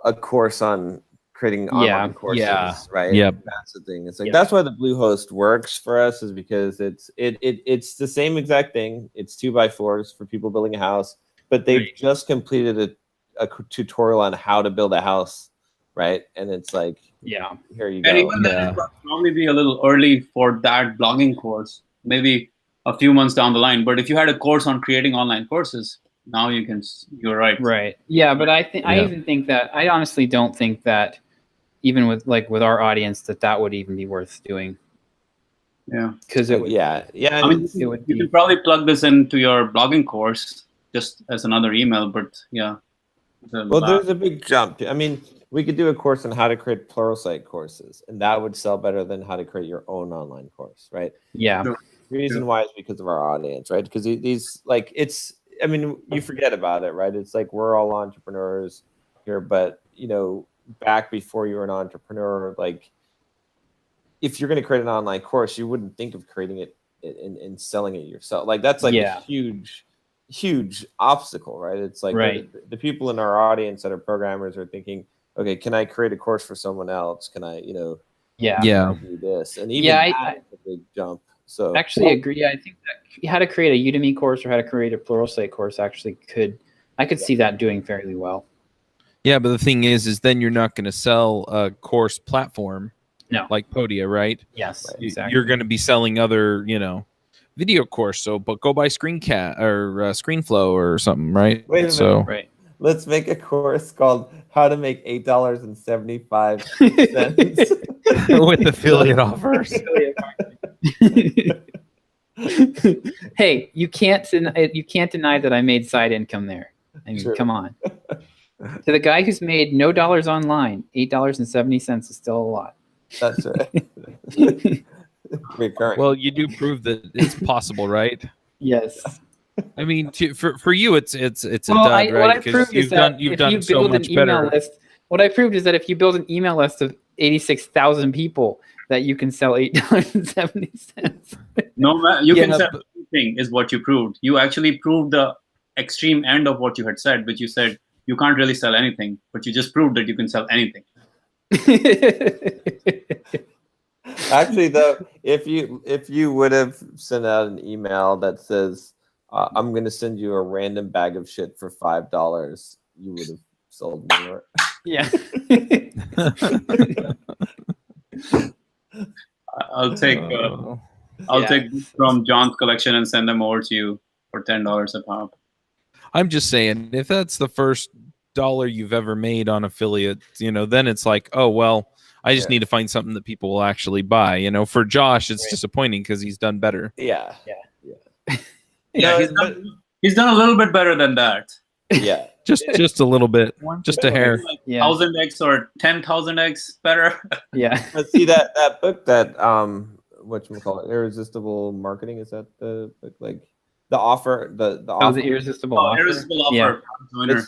a course on creating online courses, right? Yep. That's the thing. It's like that's why the Bluehost works for us, is because it's the same exact thing. It's 2x4s for people building a house, but they've just completed a tutorial on how to build a house, right? And it's like, here you go. And even then, it would probably be a little early for that blogging course, maybe a few months down the line. But if you had a course on creating online courses, now you're right. Right. Yeah, but I even think that, I honestly don't think that, even with our audience, that would even be worth doing. Yeah. Because it would. Yeah. I mean, you could probably plug this into your blogging course just as another email, but Well, there's a big jump. I mean, we could do a course on how to create Pluralsight courses, and that would sell better than how to create your own online course, right? Yeah. The reason why is because of our audience, right? Because these, like, I mean, you forget about it, right? It's like we're all entrepreneurs here, but back before you were an entrepreneur, like, if you're going to create an online course, you wouldn't think of creating it and selling it yourself. Like, that's like a huge obstacle, right? It's like the people in our audience that are programmers are thinking, okay, can I create a course for someone else? Can I, do this? And even that's a big jump. So Actually, agree. I think that how to create a Udemy course or how to create a Pluralsight course I could see that doing fairly well. Yeah, but the thing is then you're not going to sell a course platform like Podia, right? Yes, Right. exactly. You're going to be selling other, video course. So, but go buy Screencat or ScreenFlow or something, right? Wait a minute. So, Right. let's make a course called "How to Make $8.75" with affiliate offers. Hey, you can't deny that I made side income there. I mean, True. come on. To the guy who's made no dollars online, $8.70 is still a lot. That's right. Recurring. Well, you do prove that it's possible, right? Yes. I mean, for you, it's a dud, What right? I proved is that you've if done you so build much an email better. list, what I proved is that if you build an email list of 86,000 people, that you can sell $8.70. No, you can Yeah, sell but- anything is what you proved. You actually proved the extreme end of what you had said, which you said you can't really sell anything, but you just proved that you can sell anything. Actually, though, if you would have sent out an email that says, "I'm going to send you a random bag of shit for $5," you would have sold more. Yeah. I'll take Yeah. take from John's collection and send them over to you for $10 a pop. I'm just saying, if that's the first dollar you've ever made on affiliate, then it's like, oh well, I just need to find something that people will actually buy. For Josh, it's disappointing because he's done better. Yeah. Yeah, he's done a little bit better than that. Yeah. Just a little bit, just a hair. Like Yeah. 1,000x or 10,000x better. Yeah. But see that book that whatchamacallit, Irresistible Marketing, is that the book? Like the offer, the offer. The irresistible offer. Irresistible offer.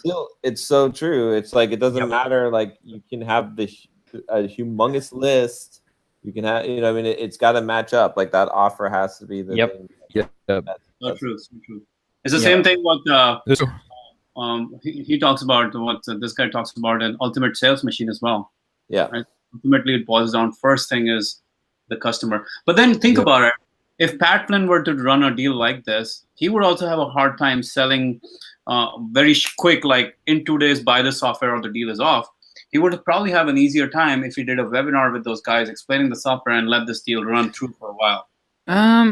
Yeah. It's so true. It's like it doesn't matter. Like you can have a humongous list. You can have, it's got to match up. Like that offer has to be the thing. Yep. So true. It's the same thing what he talks about, what this guy talks about, an ultimate sales machine as well. Yeah. Right? Ultimately, it boils down. First thing is the customer. But then think about it. If Pat Flynn were to run a deal like this, he would also have a hard time selling very quick, like in 2 days, buy the software or the deal is off. He would probably have an easier time if he did a webinar with those guys explaining the software and let this deal run through for a while.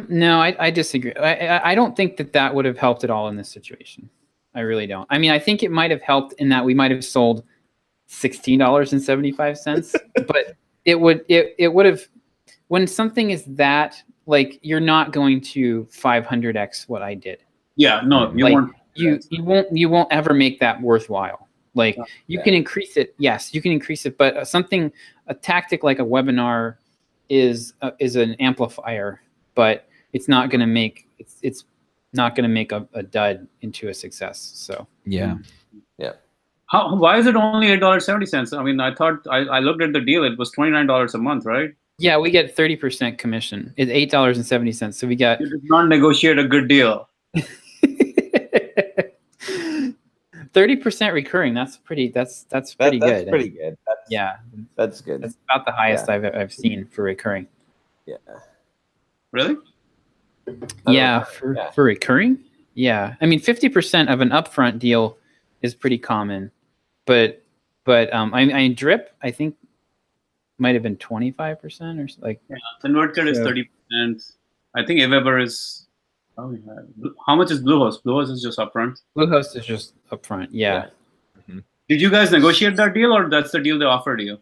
No, I disagree. I don't think that would have helped at all in this situation. I really don't. I mean, I think it might have helped in that we might have sold $16.75, but it would have, when something is that, like, you're not going to 500x what I did. Yeah, no, you won't ever make that worthwhile. Like you can increase it, yes, you can increase it, but a tactic like a webinar is an amplifier, but it's not going to make it's not going to make a dud into a success. So yeah. Why is it only $8.70? I mean, I thought I looked at the deal; it was $29 a month, right? Yeah, we get 30% commission. It's $8.70. So we got. You did not negotiate a good deal. 30% recurring. That's pretty. That's pretty good. That's pretty good. That's good. That's about the highest I've seen for recurring. Yeah. Really? Yeah, for recurring. Yeah, I mean 50% of an upfront deal is pretty common, but I drip I think might have been 25% or like. Yeah, ConvertKit is 30%. I think Aweber is. Oh, yeah. How much is Bluehost? Bluehost is just upfront. Bluehost is just upfront. Yeah. Mm-hmm. Did you guys negotiate that deal, or that's the deal they offered you?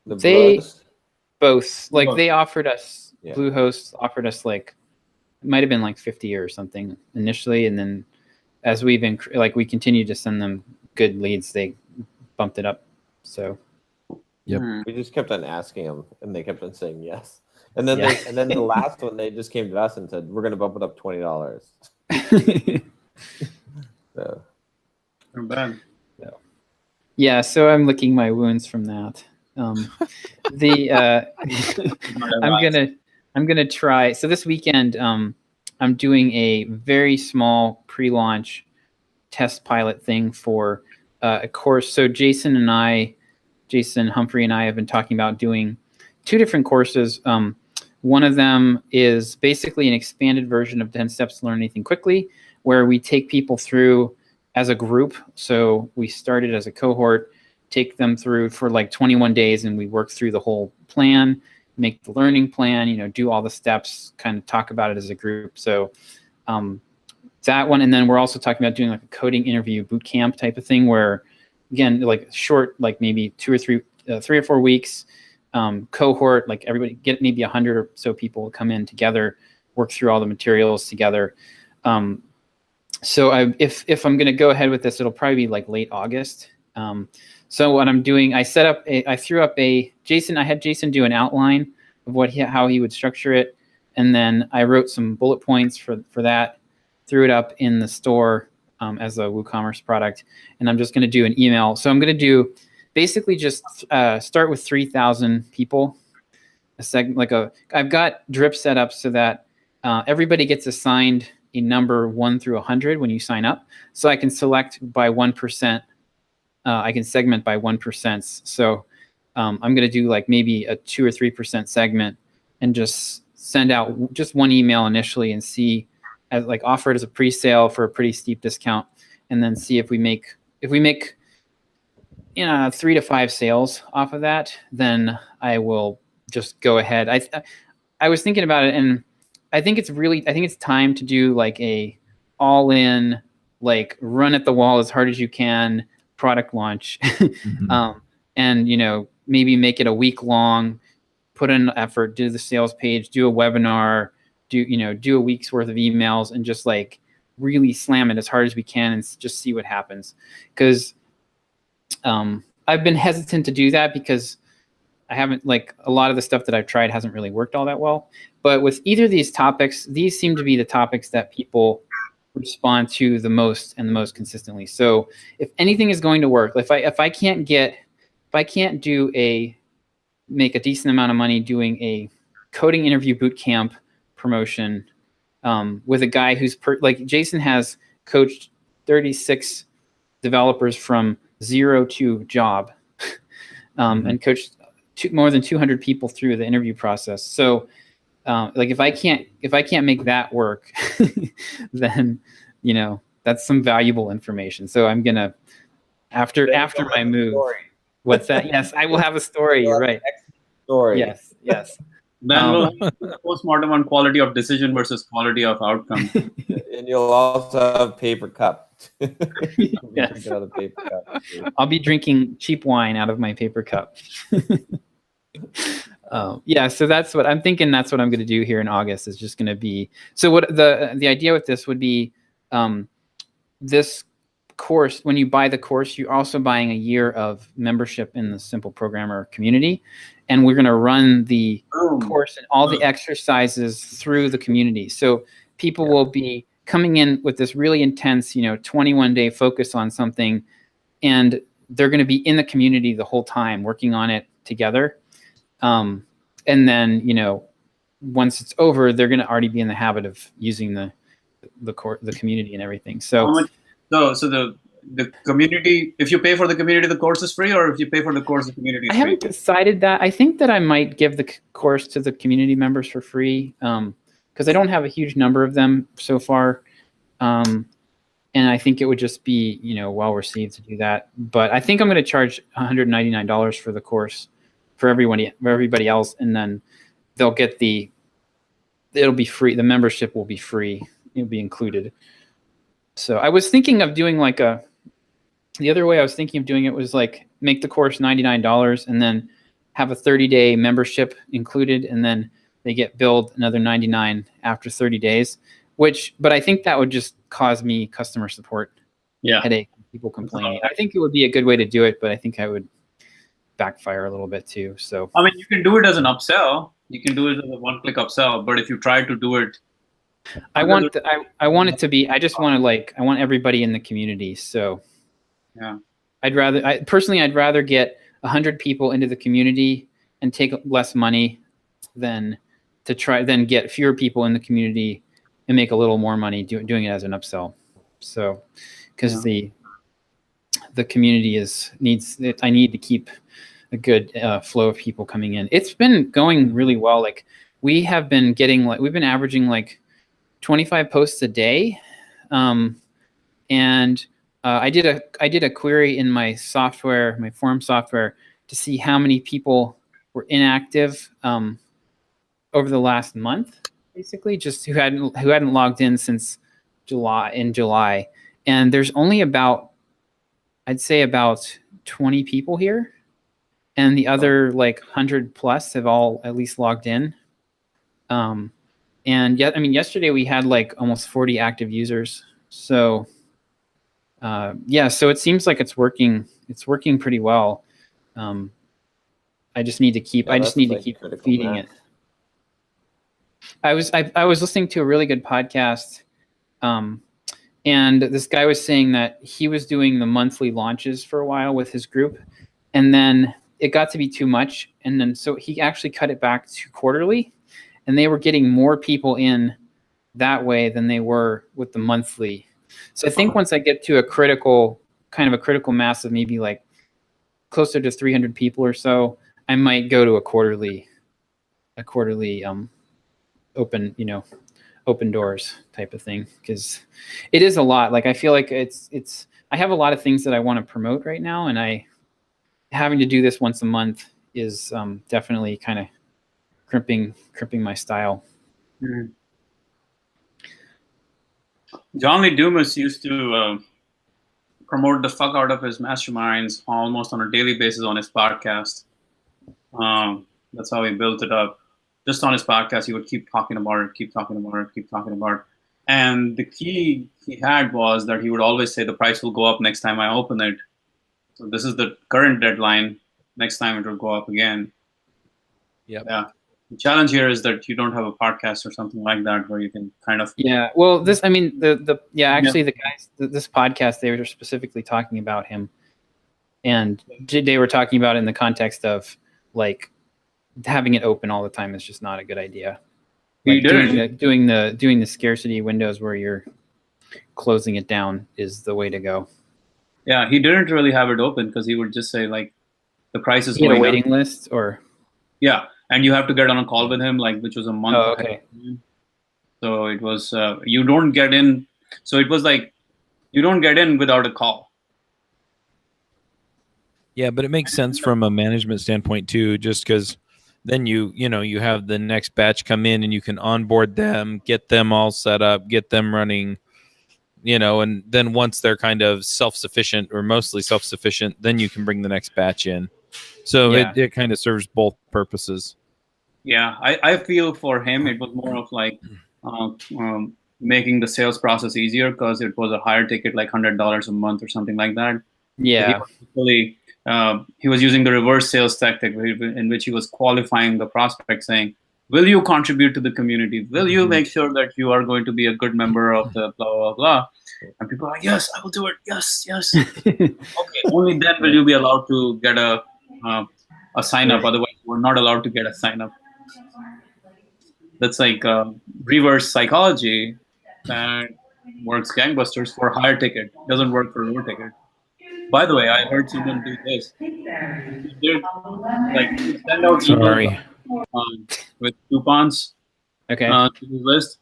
They both like Both. they offered us. Yeah. Bluehost offered us like it might have been like 50 or something initially, and then as we continued to send them good leads, they bumped it up. So. Yep. We just kept on asking them, and they kept on saying yes. And then Yeah. the last one, they just came to us and said, "We're going to bump it up $20." So Not bad. Yeah, so I'm licking my wounds from that. I'm gonna try. So this weekend, I'm doing a very small pre-launch test pilot thing for a course. So Jason Humphrey and I have been talking about doing 2 different courses. One of them is basically an expanded version of 10 Steps to Learn Anything Quickly, where we take people through as a group. So we started as a cohort, take them through for like 21 days, and we work through the whole plan, make the learning plan, do all the steps, kind of talk about it as a group. So that one, and then we're also talking about doing like a coding interview boot camp type of thing, where again, like short, like maybe 3 or 4 weeks, cohort, like everybody get maybe 100 or so people come in together, work through all the materials together. So if I'm going to go ahead with this, it'll probably be like late August. So what I'm doing, I threw up Jason. I had Jason do an outline of how he would structure it, and then I wrote some bullet points for that, threw it up in the store as a WooCommerce product, and I'm just going to do an email. So I'm going to do basically just start with 3,000 people. I've got drip set up so that everybody gets assigned a number 1 through 100 when you sign up. So I can select by 1%. I can segment by 1%. So I'm going to do like maybe a 2 or 3% segment and just send out just one email initially and see, like offer it as a pre-sale for a pretty steep discount, and then see if we make 3 to 5 sales off of that, then I will just go ahead. I was thinking about it, and I think it's time to do like a all-in, like run at the wall as hard as you can product launch. Mm-hmm. And maybe make it a week long, put in effort, do the sales page, do a webinar, do a week's worth of emails, and just like really slam it as hard as we can and just see what happens. Because I've been hesitant to do that because I haven't, like, a lot of the stuff that I've tried hasn't really worked all that well. But with either of these topics, these seem to be the topics that people respond to the most and the most consistently. So if anything is going to work, if I can't make a decent amount of money doing a coding interview boot camp promotion with a guy who's like Jason has coached 36 developers from 0 to job, and coached more than 200 people through the interview process. So like if I can't make that work, then that's some valuable information. So I'm gonna after my move. What's that? Yes, I will have a story. You're right. Story. Yes. Then we'll have a postmortem on quality of decision versus quality of outcome. And you'll also have paper cup. Yes. Another paper cup. I'll be drinking cheap wine out of my paper cup. Yeah, so that's what I'm thinking. That's what I'm going to do here in August. Is just going to be. So what the idea with this would be, this course. When you buy the course, you're also buying a year of membership in the Simple Programmer community, and we're going to run the course and all the exercises through the community. So people will be coming in with this really intense, 21-day focus on something, and they're going to be in the community the whole time working on it together. And then, once it's over, they're going to already be in the habit of using the community and everything. So, the community, if you pay for the community, the course is free, or if you pay for the course, the community is free? I haven't decided that. I think that I might give the course to the community members for free, because I don't have a huge number of them so far. And I think it would just be, well received to do that. But I think I'm going to charge $199 for the course for everybody else, and then they'll get it'll be free. The membership will be free. It'll be included. So I was thinking of doing the other way I was thinking of doing it was like make the course $99 and then have a 30-day membership included, and then they get billed another $99 after 30 days. But I think that would just cause me customer support headache, people complaining. I think it would be a good way to do it, but I think I would backfire a little bit too. So I mean, you can do it as an upsell. You can do it as a one-click upsell. But if you try to do it, I want it to be. I just want to I want everybody in the community. So yeah, I'd rather get 100 people into the community and take less money than get fewer people in the community and make a little more money doing it as an upsell. So, because the community I need to keep a good flow of people coming in. It's been going really well. Like we have been getting we've been averaging like 25 posts a day. And I did a query in my software, my forum software, to see how many people were inactive over the last month, basically, just who hadn't logged in since July. And there's only I'd say about 20 people here, and the other like 100 plus have all at least logged in. And yet, I mean, yesterday we had like almost 40 active users. So yeah, so it seems like it's working pretty well. I just need to keep feeding it. I was listening to a really good podcast, and this guy was saying that he was doing the monthly launches for a while with his group, and then it got to be too much, and then so he actually cut it back to quarterly, and they were getting more people in that way than they were with the monthly. So I think once I get to a critical mass of maybe like closer to 300 people or so, I might go to a quarterly open doors type of thing, because it is a lot. Like I feel like I have a lot of things that I want to promote right now, and having to do this once a month is definitely kind of crimping my style. Mm. John Lee Dumas used to promote the fuck out of his masterminds almost on a daily basis on his podcast. That's how he built it up. Just on his podcast, he would keep talking about it. And the key he had was that he would always say the price will go up next time I open it. So this is the current deadline. Next time it will go up again. Yep. Yeah. The challenge here is that you don't have a podcast or something like that where you can kind of. Yeah. Well, the guys, this podcast, they were specifically talking about him, and they were talking about it in the context of like having it open all the time is just not a good idea. Like doing the scarcity windows where you're closing it down is the way to go. Yeah, he didn't really have it open because he would just say like the price is going up. A waiting list or. Yeah, and you have to get on a call with him, like which was a month. Oh, okay. So it was you don't get in. So it was like you don't get in without a call. Yeah, but it makes sense from a management standpoint too, just because then you have the next batch come in and you can onboard them, get them all set up, get them running, and then once they're kind of self-sufficient or mostly self-sufficient, then you can bring the next batch in. So yeah. it kind of serves both purposes. Yeah, I feel for him it was more of like making the sales process easier because it was a higher ticket, like $100 a month or something like that. Yeah. He was using the reverse sales tactic in which he was qualifying the prospect, saying, will you contribute to the community? Will you make sure that you are going to be a good member of the blah, blah, blah? And people are like, yes, I will do it. Yes. Okay, only then will you be allowed to get a sign up. Otherwise, we're not allowed to get a sign up. That's like reverse psychology that works gangbusters for higher ticket. Doesn't work for lower ticket. By the way, I heard someone do this. He did, like, send out emails with coupons to his list.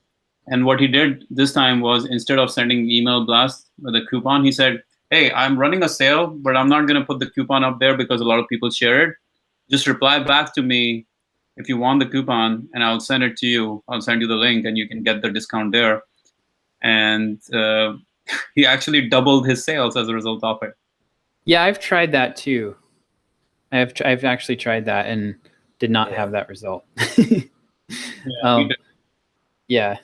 And what he did this time was, instead of sending email blast with a coupon, he said, hey, I'm running a sale, but I'm not going to put the coupon up there because a lot of people share it. Just reply back to me if you want the coupon, and I'll send it to you. I'll send you the link, and you can get the discount there. And he actually doubled his sales as a result of it. Yeah, I've tried that too. I've actually tried that and did not have that result. Yeah.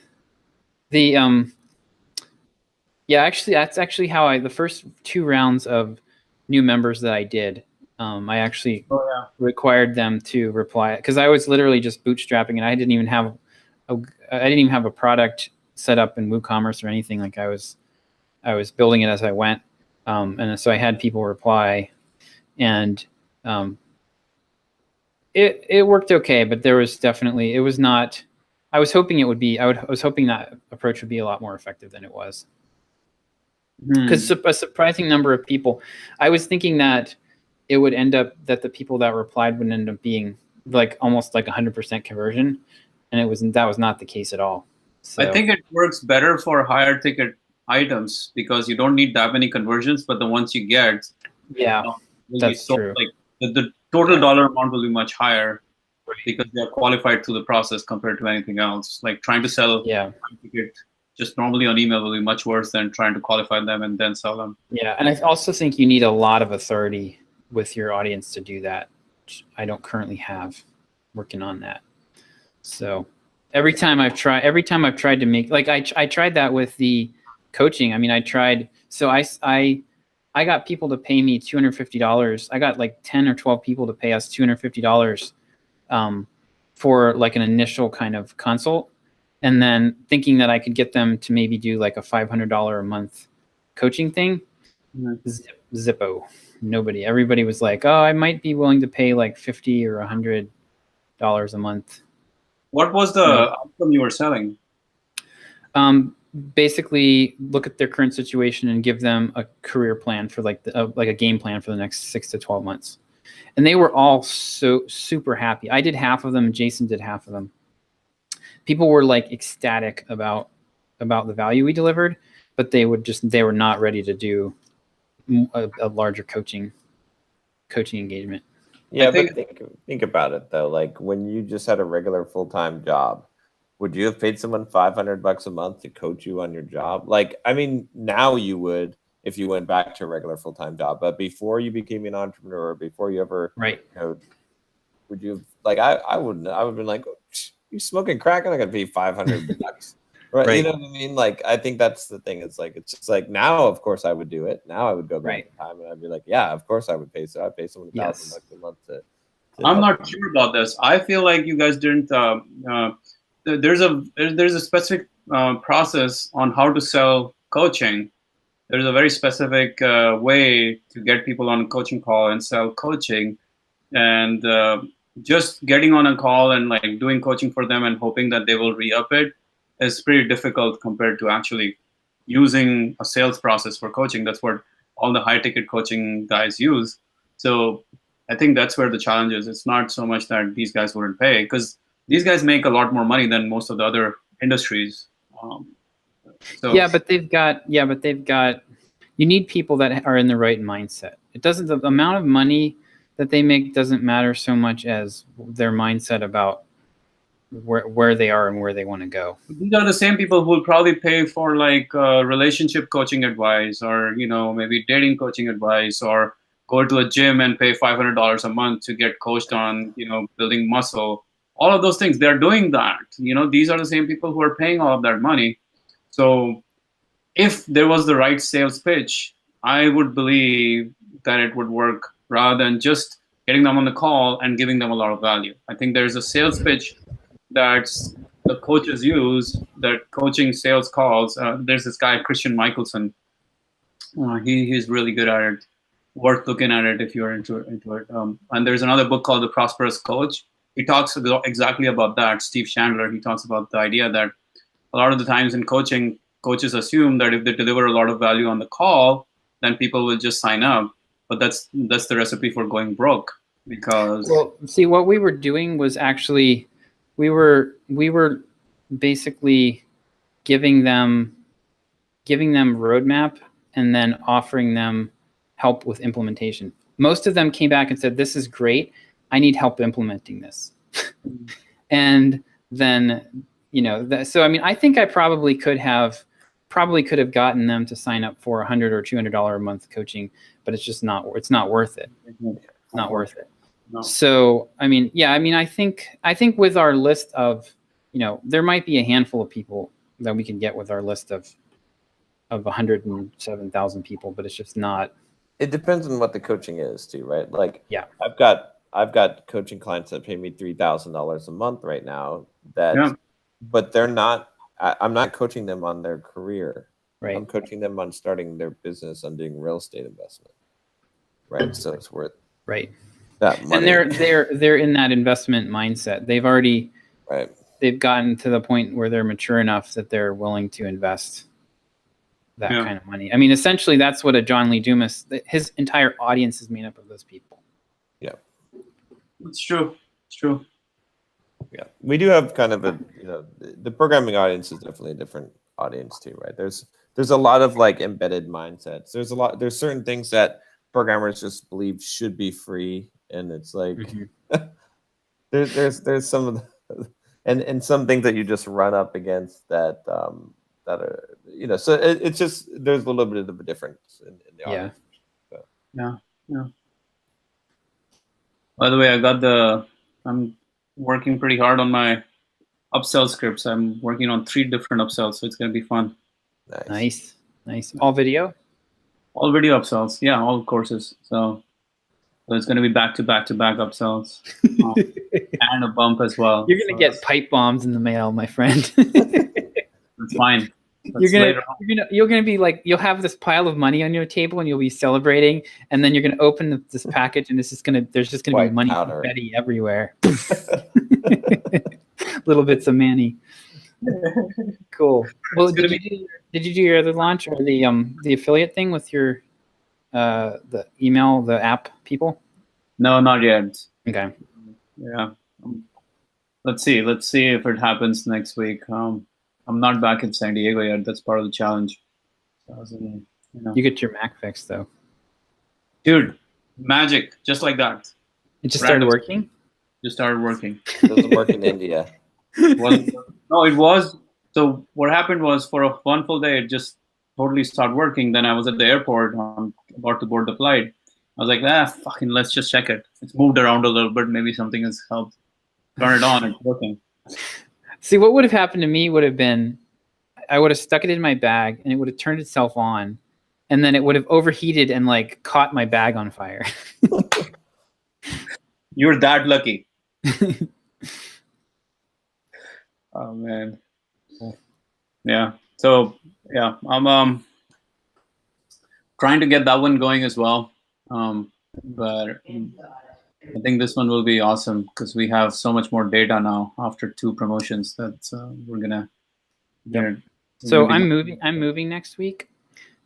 Actually, that's actually how the first 2 rounds of new members that I did, I actually required them to reply, because I was literally just bootstrapping, and I didn't even have a product set up in WooCommerce or anything. Like I was building it as I went. And so I had people reply, and it worked okay, but there was definitely, it was not, I was hoping it would be, I was hoping that approach would be a lot more effective than it was. Because a surprising number of people, I was thinking that it would end up that the people that replied would end up being like almost like 100% conversion. and that was not the case at all. So, I think it works better for higher ticket items because you don't need that many conversions, but the ones you get, yeah, will be that's so true. like the total dollar amount will be much higher because they are qualified through the process compared to anything else. Like trying to sell Yeah. a ticket just normally on email will be much worse than trying to qualify them and then sell them. Yeah, and I also think you need a lot of authority with your audience to do that, which I don't currently have. Working on that. So every time I've tried to make, like I tried that with the coaching. I mean, I got people to pay me $250. I got like 10 or 12 people to pay us $250 for like an initial kind of consult. And then thinking that I could get them to maybe do like a $500 a month coaching thing. Zippo. Nobody. Everybody was like, oh, I might be willing to pay like $50 or $100 a month. What was the outcome you were selling? Basically, look at their current situation and give them a career plan for like a game plan for the next 6 to 12 months. And they were all so super happy. I did half of them. Jason did half of them. People were like ecstatic about the value we delivered, but they were not ready to do a larger coaching engagement. Yeah, but think about it though. Like when you just had a regular full-time job, would you have paid someone $500 a month to coach you on your job? Like, I mean, now you would if you went back to a regular full-time job, but before you became an entrepreneur, before you ever, would you like? I wouldn't. I would have been like, oh, you smoking crack? I'm not gonna pay $500. Right. You know what I mean? Like, I think that's the thing. It's like, it's just like now, of course I would do it. Now I would go back in time and I'd be like, yeah, of course I would pay. So I'd pay someone $1,000 a month to I'm not sure about this. I feel like you guys didn't, there's a specific process on how to sell coaching. There's a very specific way to get people on a coaching call and sell coaching. And just getting on a call and like doing coaching for them and hoping that they will re-up it is pretty difficult compared to actually using a sales process for coaching. That's what all the high ticket coaching guys use. So I think that's where the challenge is. It's not so much that these guys wouldn't pay, because these guys make a lot more money than most of the other industries. But they've got, you need people that are in the right mindset. The amount of money that they make doesn't matter so much as their mindset about where they are and where they want to go. These are the same people who will probably pay for like relationship coaching advice, or maybe dating coaching advice, or go to a gym and pay $500 a month to get coached on building muscle. All of those things, they're doing that. These are the same people who are paying all of that money. So if there was the right sales pitch, I would believe that it would work rather than just getting them on the call and giving them a lot of value. I think there's a sales pitch that the coaches use, that coaching sales calls. There's this guy, Christian Michelson. He's really good at it. Worth looking at it if you're into it. And there's another book called The Prosperous Coach. He talks exactly about that. Steve Chandler, he talks about the idea that a lot of the times in coaching, coaches assume that if they deliver a lot of value on the call, then people will just sign up. But that's the recipe for going broke. Because see, what we were doing was actually we were basically giving them roadmap and then offering them help with implementation. Most of them came back and said, "This is great. I need help implementing this." And then, so I mean, I think I probably could have gotten them to sign up for $100 or $200 a month coaching, but it's not worth it. It's not worth it. No. So, I mean, I think with our list of, there might be a handful of people that we can get with our list of 107,000 people, but it's just not. It depends on what the coaching is too, right? Like, yeah, I've got coaching clients that pay me $3,000 a month right now but they're not, I'm not coaching them on their career. Right. I'm coaching them on starting their business, on doing real estate investment. Right. So it's worth that money. And they're in that investment mindset. They've gotten to the point where they're mature enough that they're willing to invest that kind of money. I mean, essentially that's what a John Lee Dumas, his entire audience is made up of those people. Yeah. It's true. It's true. Yeah, we do have kind of a, the programming audience is definitely a different audience too, right? There's a lot of like embedded mindsets. There's certain things that programmers just believe should be free, and it's like there's some of the, and some things that you just run up against that that are, so it's just there's a little bit of a difference in the Yeah. audience. So. Yeah. By the way, I'm working pretty hard on my upsell scripts. I'm working on 3 different upsells, so it's going to be fun. Nice. All video? All video upsells. Yeah, all courses. So it's going to be back-to-back upsells. And a bump as well. You're gonna get pipe bombs in the mail, my friend. That's fine. You're gonna be like, you'll have this pile of money on your table and you'll be celebrating, and then you're gonna open this package and there's just gonna be White money powder. confetti everywhere. Little bits of Manny. Cool. Well, did you do your other launch or the affiliate thing with your the email, the app people? No, not yet. Okay. Yeah. Let's see if it happens next week. I'm not back in San Diego yet. That's part of the challenge. So, You get your Mac fixed though. Dude, magic, just like that. It just started working? Just started working. It doesn't work in India. No, it was. So what happened was, for one full day, it just totally stopped working. Then I was at the airport. I'm about to board the flight. I was like, fucking, let's just check it. It's moved around a little bit. Maybe something has helped. Turn it on. It's working. See, what would have happened to me would have been, I would have stuck it in my bag and it would have turned itself on, and then it would have overheated and like caught my bag on fire. You're that lucky. Oh man. Yeah. So yeah, I'm trying to get that one going as well. But I think this one will be awesome because we have so much more data now after 2 promotions that we're gonna. So I'm moving next week,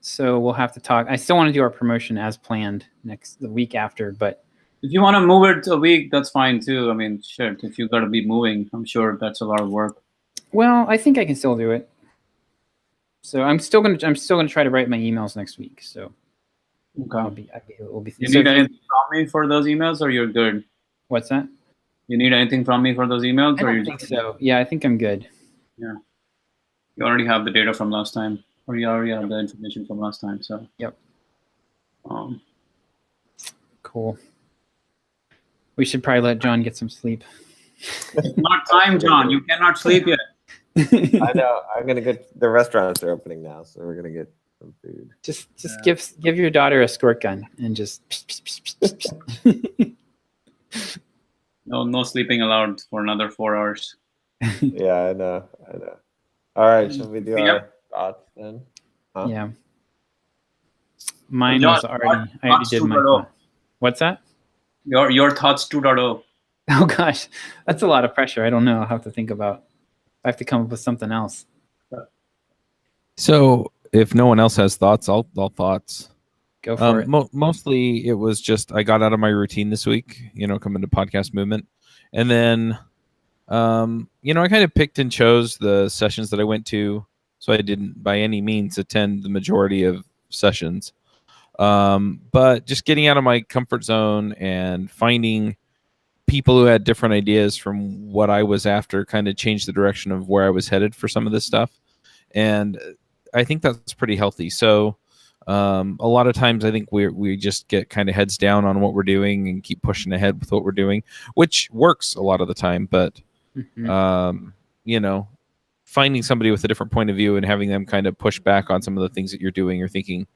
so we'll have to talk. I still want to do our promotion as planned the week after, but if you want to move it a week, that's fine too. I mean, shit, if you got to be moving, I'm sure that's a lot of work. Well, I think I can still do it. So I'm still gonna try to write my emails next week. So okay. We'll be. You need anything from me for those emails, or you're good? What's that? You need anything from me for those emails, I don't think so. Yeah, I think I'm good. Yeah. You already have the data from last time, or you already have the information from last time. So. Yep. Cool. We should probably let John get some sleep. It's not time, John. You cannot sleep yet. I know. I'm gonna get the restaurants are opening now, so we're gonna get some food. Just give your daughter a squirt gun and just. No sleeping allowed for another 4 hours. Yeah, I know. All right, shall we do our thoughts then? Huh? Yeah. Mine was already. I already did my thought. What's that? Your thoughts 2.0. Oh gosh, that's a lot of pressure. I don't know. I'll have to think about. I have to come up with something else. So if no one else has thoughts, I'll thoughts. Go for it. Mostly it was just I got out of my routine this week, coming to podcast movement. And then, I kind of picked and chose the sessions that I went to. So I didn't by any means attend the majority of sessions. But just getting out of my comfort zone and finding people who had different ideas from what I was after kind of changed the direction of where I was headed for some of this stuff. And I think that's pretty healthy. So a lot of times I think we just get kind of heads down on what we're doing and keep pushing ahead with what we're doing, which works a lot of the time. But, finding somebody with a different point of view and having them kind of push back on some of the things that you're doing or thinking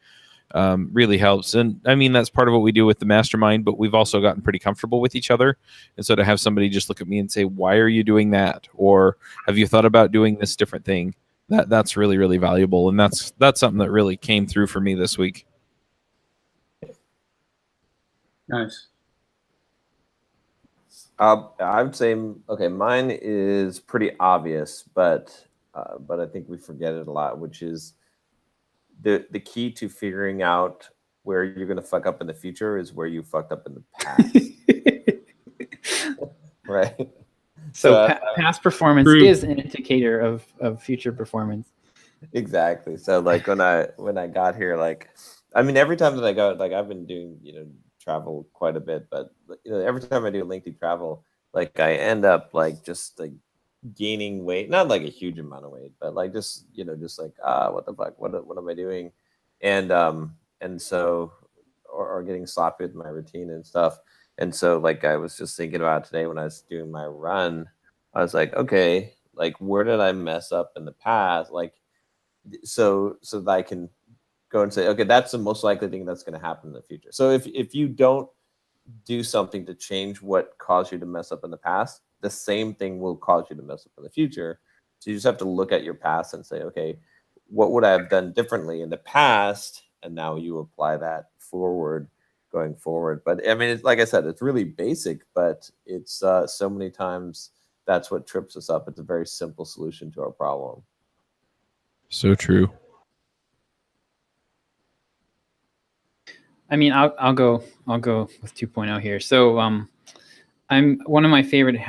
really helps. And I mean, that's part of what we do with the mastermind, but we've also gotten pretty comfortable with each other. And so to have somebody just look at me and say, why are you doing that? Or have you thought about doing this different thing? That's really, really valuable. And that's something that really came through for me this week. Nice. I would say, okay, mine is pretty obvious, but I think we forget it a lot, which is the key to figuring out where you're going to fuck up in the future is where you fucked up in the past. Right? So So past performance True. is an indicator of future performance. exactly. So like when I got here, like I mean, every time that I go, like I've been doing travel quite a bit, but every time I do lengthy travel, like I end up like just like gaining weight, not like a huge amount of weight, but like just just like what the fuck, what am I doing, and so or getting sloppy with my routine and stuff. And so like I was just thinking about today when I was doing my run, I was like, okay, like where did I mess up in the past, like so that I can go and say, okay, that's the most likely thing that's going to happen in the future. So if you don't do something to change what caused you to mess up in the past, the same thing will cause you to mess up in the future. So you just have to look at your past and say, okay, what would I have done differently in the past? And now you apply that going forward. But I mean, it's, like I said, it's really basic, but it's so many times that's what trips us up. It's a very simple solution to our problem. So true. I mean, I'll go with 2.0 here. So I'm one of my favorite.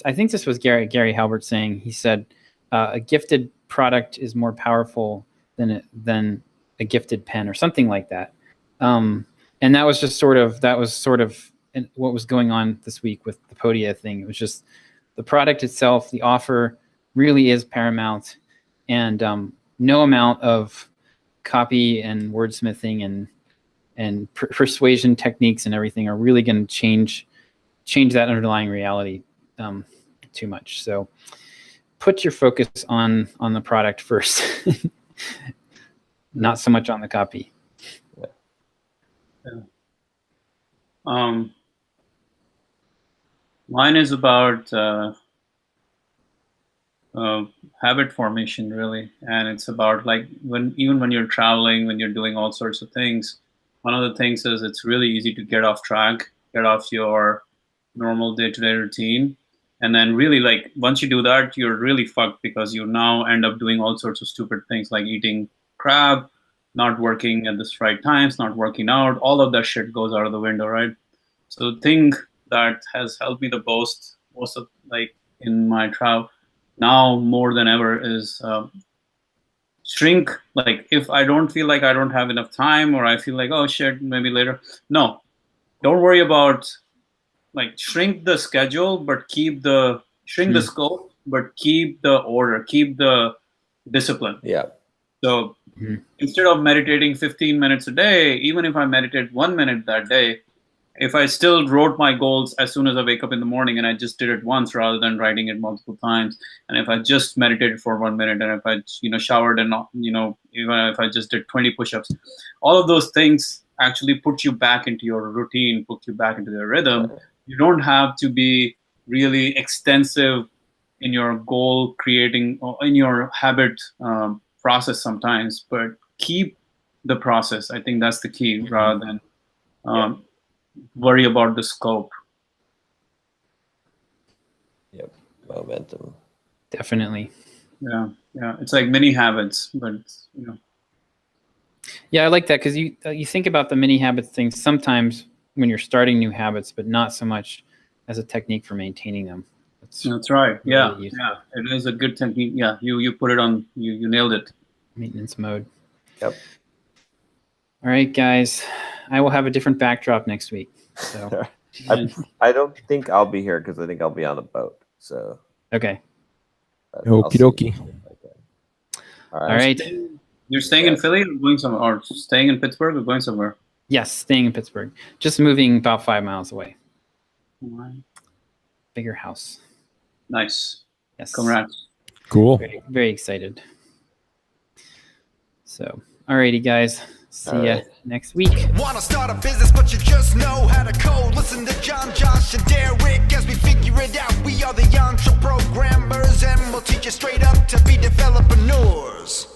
I think this was Gary Halbert saying. He said, "A gifted product is more powerful than a gifted pen," or something like that. And that was sort of what was going on this week with the Podia thing. It was just the product itself, the offer really is paramount, and no amount of copy and wordsmithing and persuasion techniques and everything are really going to change that underlying reality too much. So put your focus on the product first, not so much on the copy. Yeah. Mine is about habit formation, really, and it's about like even when you're traveling, when you're doing all sorts of things. One of the things is it's really easy to get off track, get off your normal day-to-day routine. And then really like once you do that, you're really fucked because you now end up doing all sorts of stupid things like eating crap, not working at the right times, not working out. All of that shit goes out of the window, right? So the thing that has helped me the most of like in my travel now more than ever is shrink. Like if I don't feel like I don't have enough time, or I feel like, oh shit, maybe later. No, don't worry about like shrink the schedule, but keep the the scope, but keep the order, keep the discipline. Yeah. So instead of meditating 15 minutes a day, even if I meditate 1 minute that day, if I still wrote my goals as soon as I wake up in the morning and I just did it once rather than writing it multiple times, and if I just meditated for 1 minute, and if I showered and even if I just did 20 push-ups, all of those things actually put you back into your routine, put you back into the rhythm. You don't have to be really extensive in your goal creating or in your habit process sometimes, but keep the process. I think that's the key rather than worry about the scope. Yep. Momentum. Definitely. Yeah. It's like mini habits, but Yeah, I like that because you think about the mini habits things sometimes when you're starting new habits, but not so much as a technique for maintaining them. That's right. Really Yeah. It is a good technique. Yeah, you put it on. You nailed it. Maintenance mode. Yep. All right, guys. I will have a different backdrop next week. So I don't think I'll be here because I think I'll be on a boat. So okay. Okie dokie. All All right. You're staying in Philly or going somewhere, or staying in Pittsburgh or going somewhere? Yes, staying in Pittsburgh. Just moving about 5 miles away. Bigger house. Nice. Yes. Congrats. Cool. Very, very excited. So, alrighty, guys. See ya next week. Wanna start a business, but you just know how to code. Listen to John, Josh, and Derek as we figure it out. We are the EntreProgrammers, and we'll teach you straight up to be developers.